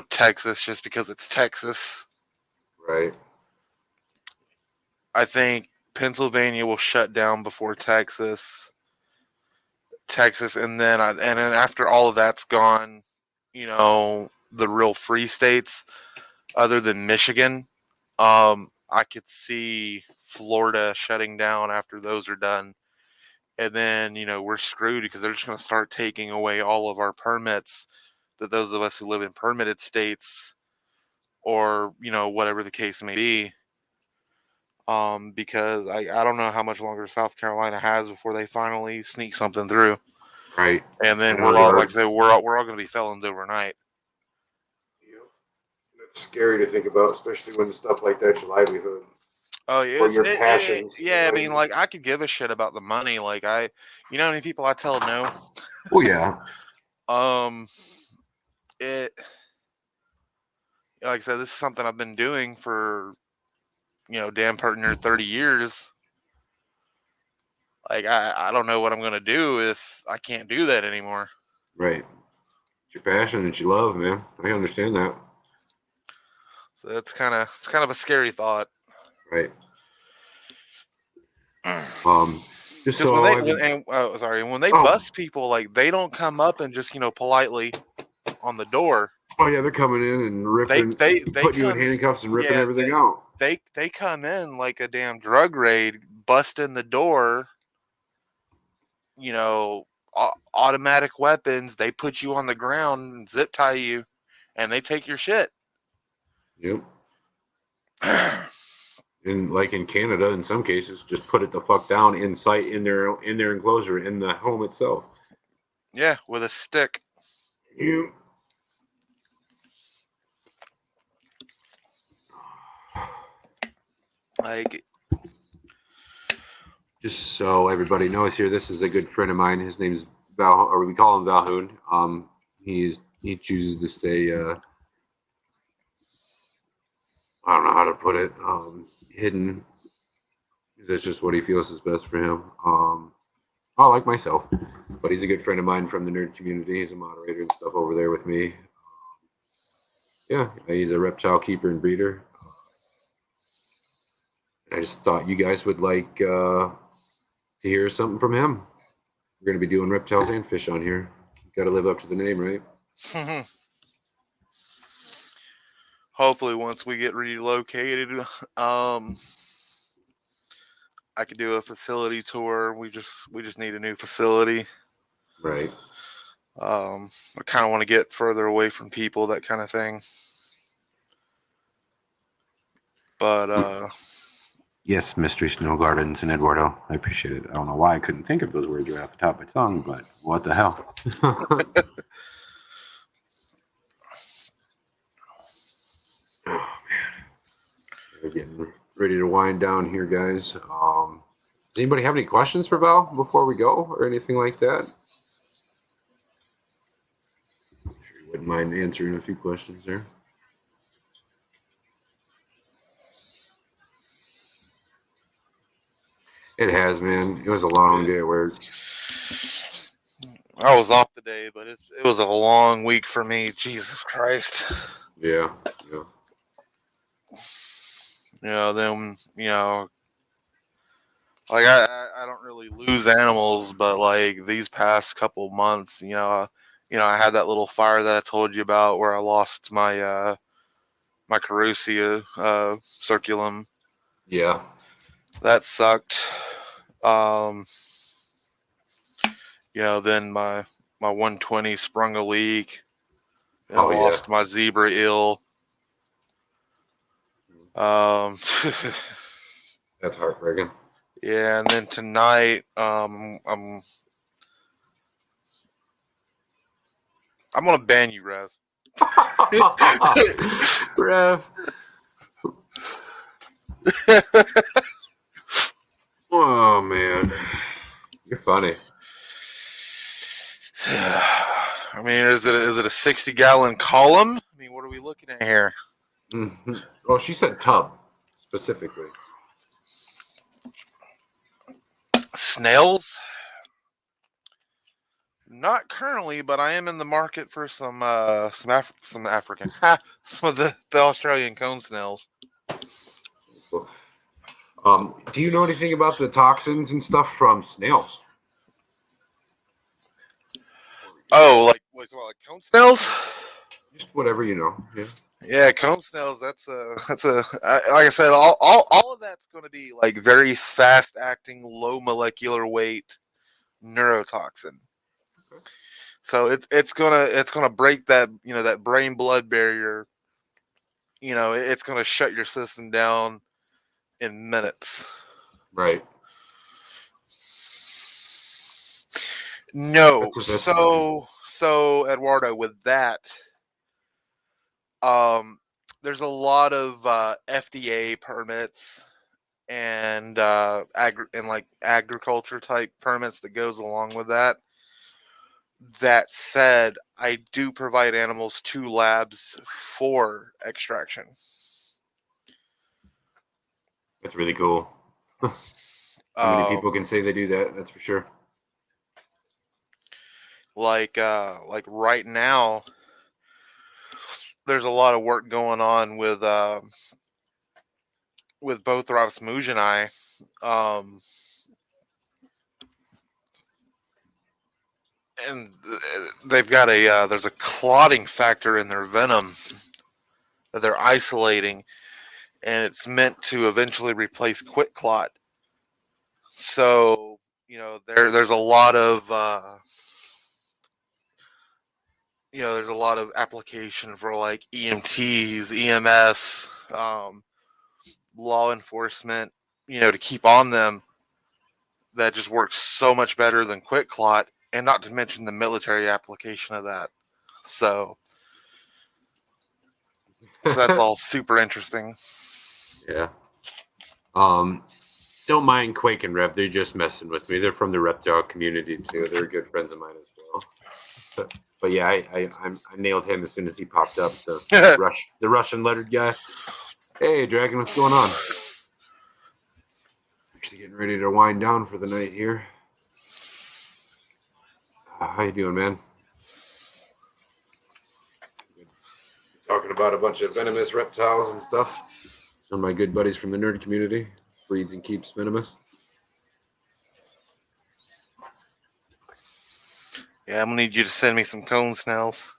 Texas, just because it's Texas. Right. I think Pennsylvania will shut down before Texas. And then after all of that's gone, the real free states, other than Michigan, I could see Florida shutting down after those are done. And then, we're screwed, because they're just going to start taking away all of our permits that those of us who live in permitted states, or, whatever the case may be. Because I don't know how much longer South Carolina has before they finally sneak something through. Right. And then I know we're they all, are. like I said, we're all going to be felons overnight. It's scary to think about, especially when stuff like that's your livelihood Oh yeah, or your passions. yeah. I mean, like I could give a shit about the money. Like you know, how many people I tell no. Oh yeah. It like I said, this is something I've been doing for damn partner 30 years. Like I don't know what I'm gonna do if I can't do that anymore. Right. It's your passion that you love, man. I understand that. So it's kind of a scary thought. Right. Just Because so when they oh bust people, like they don't come up and just politely on the door. oh yeah, they're coming in and ripping, They putting you in come, handcuffs and ripping yeah, everything out. they come in like a damn drug raid, bust in the door. Automatic weapons. They put you on the ground, and zip tie you, and they take your shit. Yep. And like in Canada, in some cases, just put it the fuck down in sight in their enclosure in the home itself. Yeah, with a stick. You. Like, Just so everybody knows here, this is a good friend of mine. His name is Val, or we call him Valhoon. He chooses to stay. I don't know how to put it. Hidden. That's just what he feels is best for him. Like myself, but he's a good friend of mine from the nerd community. He's a moderator and stuff over there with me. Yeah, he's a reptile keeper and breeder. I just thought you guys would like to hear something from him. We're going to be doing reptiles and fish on here. Got to live up to the name, right? hopefully, once we get relocated, I could do a facility tour. We just need a new facility. Right. I kind of want to get further away from people, that kind of thing. But Yes, Mystery Snow Gardens in Eduardo. I appreciate it. I don't know why I couldn't think of those words right off the top of my tongue, but what the hell? Oh, man. We're getting ready to wind down here, guys. Does anybody have any questions for Val before we go or anything like that? I'm sure you wouldn't mind answering a few questions there. It has, man. It was a long day at work. I was off today, but it was a long week for me. Jesus Christ. Yeah. Then like I don't really lose animals, but like these past couple months, I had that little fire that I told you about where I lost my my Carusia circulum. Yeah. That sucked. Then my 120 sprung a leak. And I lost my zebra eel. That's heartbreaking. Yeah, and then tonight, I'm gonna ban you, Rev. Rev. Oh man, you're funny. I mean, is it a 60-gallon column? I mean, what are we looking at here? Mm-hmm. Oh, she said tub specifically. Snails? Not currently, but I am in the market for some African, some of the Australian cone snails. Do you know anything about the toxins and stuff from snails? Oh, like cone snails? Just whatever you know. Yeah. Yeah, cone snails. That's like I said, all of that's going to be like very fast acting, low molecular weight neurotoxin. Okay. So it's gonna break that that brain blood barrier. It's gonna shut your system down in minutes. Right. No. That's amazing. So Eduardo, with that, there's a lot of FDA permits and like agriculture type permits that goes along with that. That said, I do provide animals to labs for extraction. That's really cool. How many Um, people can say they do that? That's for sure. like right now, there's a lot of work going on with both Rasmussen and I. And they've got there's a clotting factor in their venom that they're isolating, and it's meant to eventually replace quick clot. So there's a lot of there's a lot of application for like EMTs, EMS, law enforcement, to keep on them. That just works so much better than quick clot, and not to mention the military application of that. So that's all super interesting. Yeah. Don't mind Quake and Rev. They're just messing with me. They're from the reptile community too. They're good friends of mine as well. But yeah, I nailed him as soon as he popped up. The Russian lettered guy. Hey, Dragon, what's going on? Actually getting ready to wind down for the night here. How you doing, man? Talking about a bunch of venomous reptiles and stuff. Some of my good buddies from the nerd community breeds and keeps venomous. Yeah, I'm gonna need you to send me some cone snails.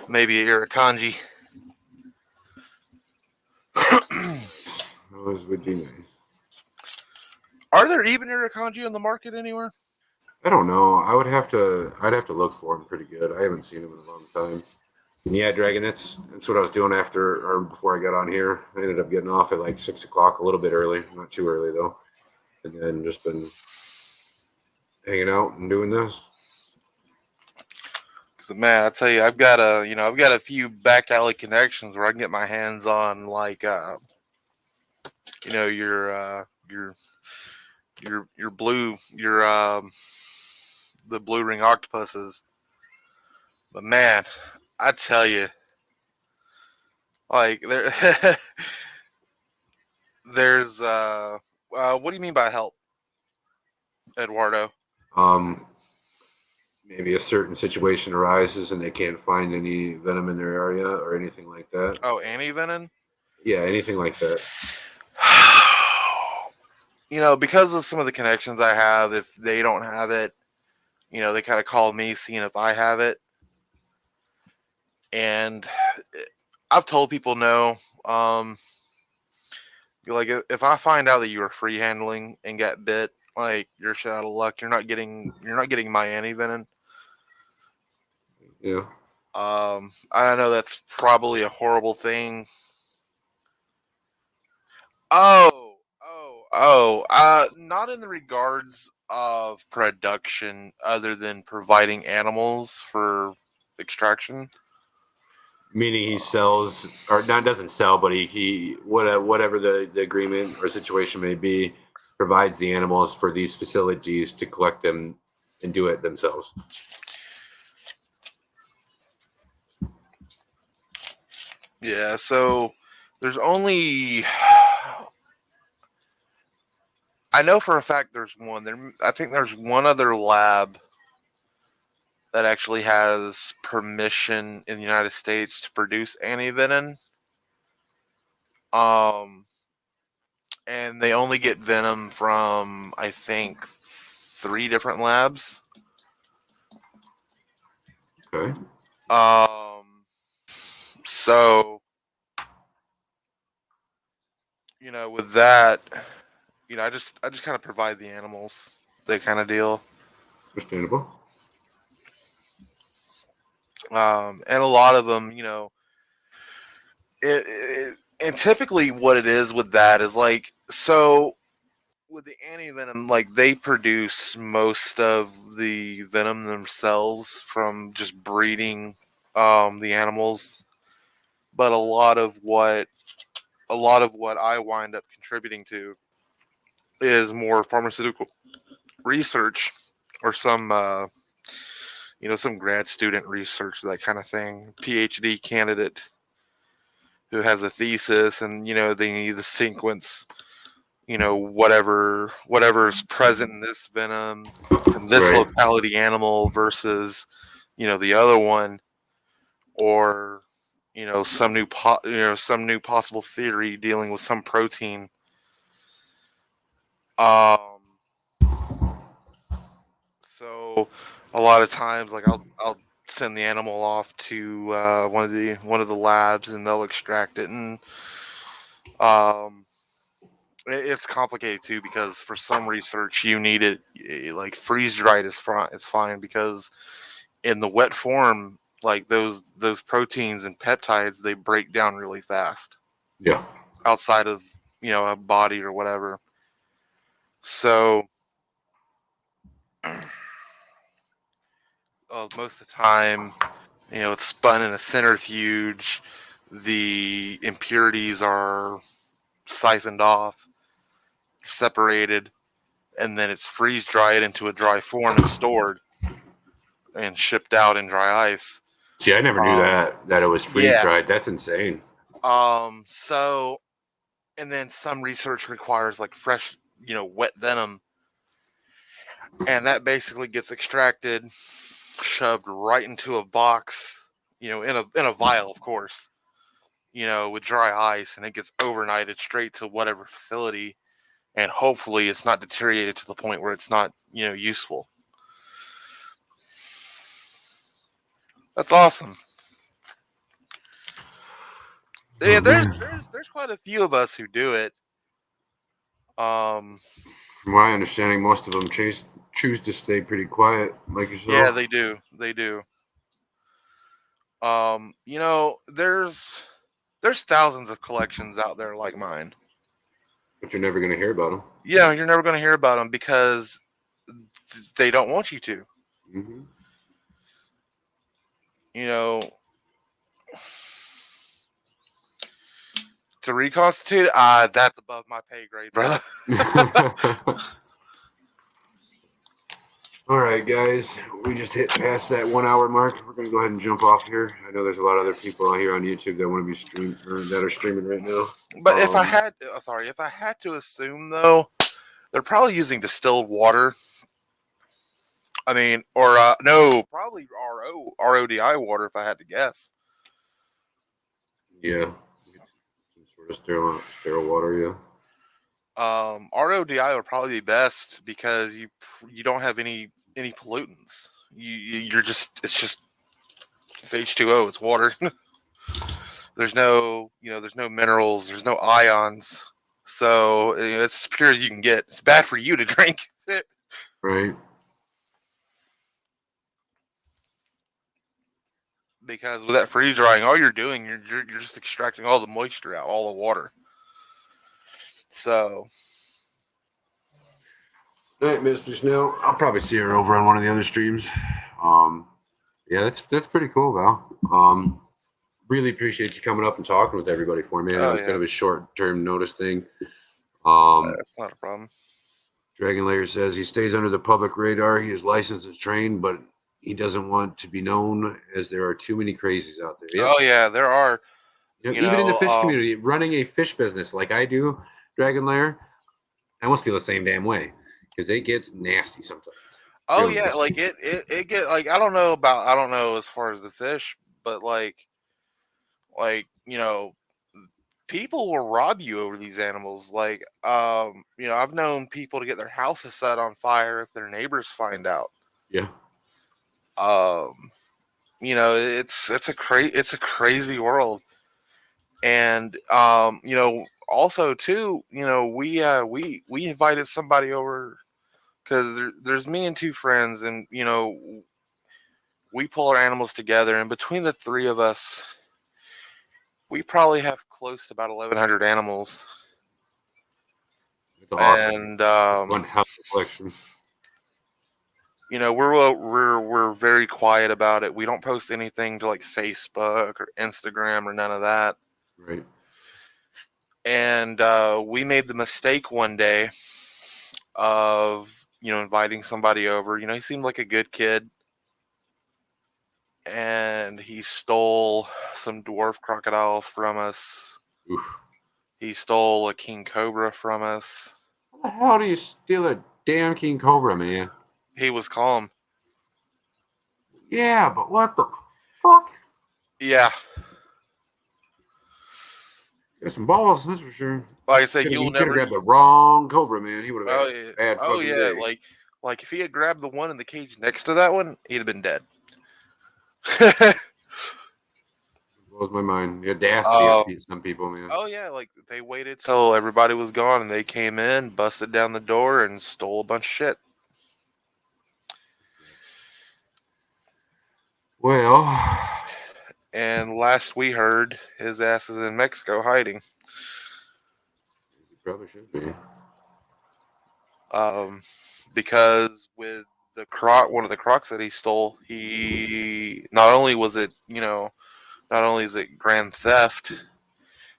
Maybe a irukandji. Those would be nice. Are there even irukandji on the market anywhere? I don't know. I'd have to look for them pretty good. I haven't seen them in a long time. And yeah, Dragon, that's what I was doing after or before I got on here. I ended up getting off at like 6 o'clock, a little bit early, not too early though. And then just been hanging out and doing this. Cause man, I tell you, I've got a few back alley connections where I can get my hands on like your blue the blue ring octopuses. But man, I tell you, like there's what do you mean by help, Eduardo? Um, Maybe a certain situation arises and they can't find any venom in their area or anything like that. Oh, anti-venom. Yeah, anything like that. Because of some of the connections I have, if they don't have it, they kind of call me seeing if I have it. And I've told people no. Like if I find out that you were free handling and got bit, like you're shit out of luck. You're not getting my anti-venom. Yeah. I know that's probably a horrible thing. Not in the regards of production, other than providing animals for extraction. Meaning he sells, or not doesn't sell, but he whatever the agreement or situation may be, provides the animals for these facilities to collect them and do it themselves. Yeah, so there's only I know for a fact there's one. I think there's one other lab that actually has permission in the United States to produce anti-venom. And they only get venom from I think 3 different labs. Okay. So with that, I just kind of provide the animals, that kind of deal. Understandable. And a lot of them, and typically what it is with that is like, so with the anti-venom, like they produce most of the venom themselves from just breeding the animals, but a lot of what I wind up contributing to is more pharmaceutical research or some grad student research, that kind of thing. PhD candidate who has a thesis, and they need to sequence whatever's present in this venom from this Right. locality animal versus the other one, or some new possible theory dealing with some protein. um so a lot of times, like, I'll send the animal off to one of the labs, and they'll extract it. And um it's complicated too, because for some research you need it like freeze dried is fine. It's fine, because in the wet form, like those proteins and peptides, they break down really fast Yeah. outside of a body or whatever. So most of the time, it's spun in a centrifuge. The impurities are siphoned off, separated, and then it's freeze dried into a dry form and stored and shipped out in dry ice. See, I never knew Um, that it was freeze yeah. dried. That's insane. So, and then some research requires like fresh, wet venom, and that basically gets extracted, shoved right into a box, in a vial, of course, with dry ice, and it gets overnighted straight to whatever facility, and hopefully it's not deteriorated to the point where it's not, useful. That's awesome. Yeah, Oh, there's man. there's there's quite a few of us who do it. Um, From my understanding, most of them choose to stay pretty quiet, like yeah, yourself. they do. They do. There's thousands of collections out there like mine. But you're never going to hear about them. Yeah, you're never going to hear about them because they don't want you to. Mm-hmm. You know, to reconstitute, that's above my pay grade, brother. All right, guys, we just hit past that 1 hour mark. We're gonna go ahead and jump off here. I know there's a lot of other people out here on YouTube that want to be that are streaming right now. But if I had to assume though, they're probably using distilled water. I mean, or no, probably RODI water, if I had to guess. Yeah, some sort of sterile water. Yeah. RODI would probably be best because you don't have any pollutants. You're just it's H2O. It's water. There's no minerals. There's no ions. So it's as pure as you can get. It's bad for you to drink. Right. Because with that freeze drying, all you're doing, you're just extracting all the moisture out, all the water. So All right, Mr. Snell. I'll probably see her over on one of the other streams. Yeah, that's pretty cool, Val. Really appreciate you coming up and talking with everybody for me. I know oh it's kind yeah, of a short-term notice thing. that's not a problem. Dragon Layer says he stays under the public radar. He is licensed and trained, but he doesn't want to be known as there are too many crazies out there. Yep. Oh yeah, there are. Yep. You Even in the know, fish community, running a fish business like I do, Dragon Layer, I almost feel the same damn way because it gets nasty sometimes. oh Really yeah, nasty. like it get like I don't know as far as the fish, but like people will rob you over these animals. Like I've known people to get their houses set on fire if their neighbors find out. Yeah. Um, it's a crazy world. And also too, we invited somebody over because there's me and two friends, and we pull our animals together, and between the three of us, we probably have close to about 1,100 animals. It's awesome. And One hell of a collection. you know, we're very quiet about it. We don't post anything to like Facebook or Instagram or none of that. Right. And we made the mistake one day of, you know, inviting somebody over. You know, he seemed like a good kid, and he stole some dwarf crocodiles from us. Oof. He stole a king cobra from us. How the hell do you steal a damn king cobra, man? He was calm. Yeah, but what the fuck? Yeah, Got some balls, that's for sure. like I said, He you'll could have never. grabbed the wrong cobra, man. He would have Oh had yeah, a bad oh fucking yeah. day. Like if he had grabbed the one in the cage next to that one, he'd have been dead. Blows my mind. The audacity of some people, man. Oh yeah, like they waited till everybody was gone and they came in, busted down the door, and stole a bunch of shit. Well, And last we heard, his ass is in Mexico hiding. he probably should be. Because with one of the crocs that he stole, he not only was it, you know, not only is it grand theft,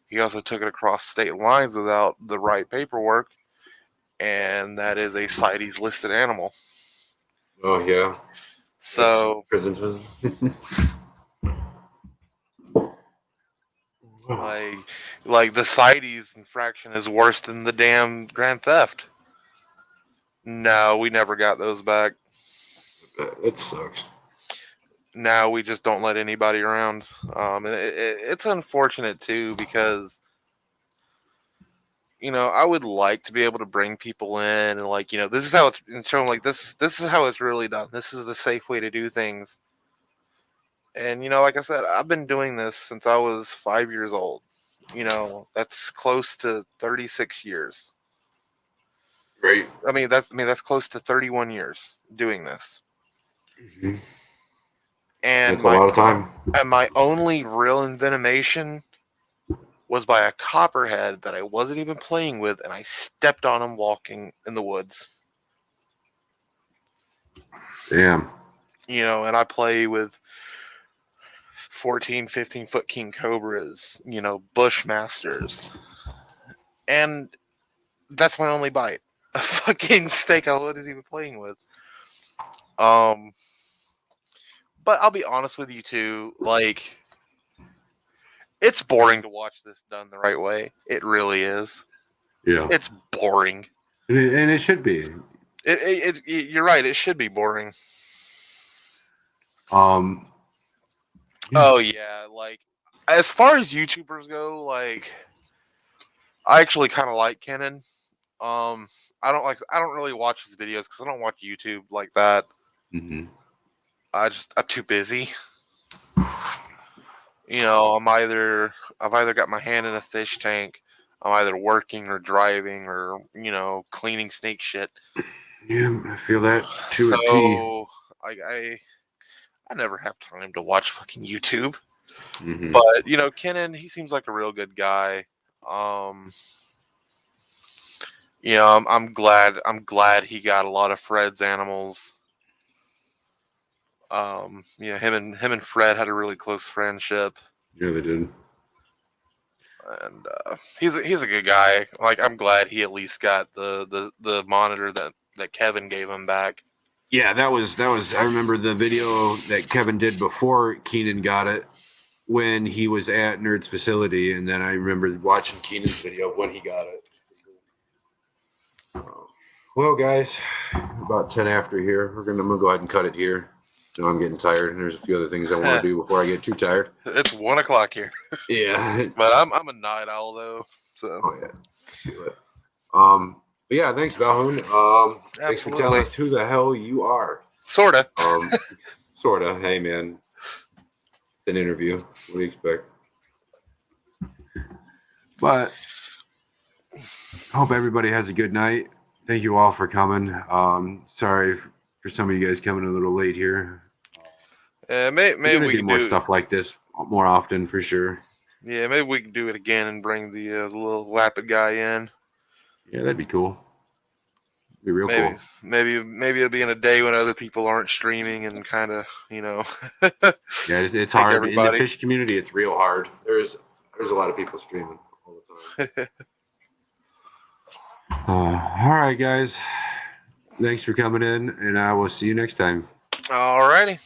he also took it across state lines without the right paperwork, and that is a CITES listed animal. Oh yeah. So Prison. like the CITES infraction is worse than the damn grand theft. No, we never got those back. It sucks. Now we just don't let anybody around. And it's unfortunate too because, you know, I would like to be able to bring people in and like, you know, this is how it's and show them like this is how it's really done. This is the safe way to do things. And you know, like I said, I've been doing this since I was 5 years old. You know, that's close to 36 years. Great. I mean that's close to 31 years doing this. Mm-hmm. And That's a lot of time. And my only real envenomation was by a copperhead that I wasn't even playing with, and I stepped on him walking in the woods. Damn. You know, and I play with 14, 15-foot king cobras, you know, bushmasters. And that's my only bite. A fucking snake I wasn't even playing with. But I'll be honest with you too, like it's boring to watch this done the right way. It really is. Yeah. It's boring. And it should be. You're right. It should be boring. Yeah. Oh yeah, like as far as YouTubers go, like I actually kind of like Kenan. I don't really watch his videos because I don't watch YouTube like that. Mm-hmm. I'm too busy. You know, I've either got my hand in a fish tank, I'm either working or driving or, you know, cleaning snake shit. Yeah, I feel that to a T. So I never have time to watch fucking YouTube. Mm-hmm. But, you know, Kenan, he seems like a real good guy. You know, I'm glad he got a lot of Fred's animals. You know, him and Fred had a really close friendship. Yeah, they did. And he's a good guy. Like I'm glad he at least got the monitor that Kevin gave him back. Yeah, that was. I remember the video that Kevin did before Keenan got it when he was at Nerd's facility, and then I remember watching Keenan's video of when he got it. Well, guys, about 10 after here. I'm gonna go ahead and cut it here. You know, I'm getting tired, and there's a few other things I want to do before I get too tired. It's 1:00 here. Yeah, but I'm a night owl though. So. Oh yeah, feel it. But yeah, thanks, Valhoon. Thanks for telling us who the hell you are. Sorta. Sorta. Hey, man, it's an interview. What do you expect? But hope everybody has a good night. Thank you all for coming. Sorry for some of you guys coming a little late here. Maybe we do can more do stuff like this more often for sure. Yeah, maybe we can do it again and bring the little lapid guy in. Yeah, that'd be cool. Be real Maybe, cool. maybe it'll be in a day when other people aren't streaming and kind of, Yeah, it's take hard in the everybody. fish community. It's real hard. There's a lot of people streaming all the time. All right, guys. Thanks for coming in, and I will see you next time. Alrighty.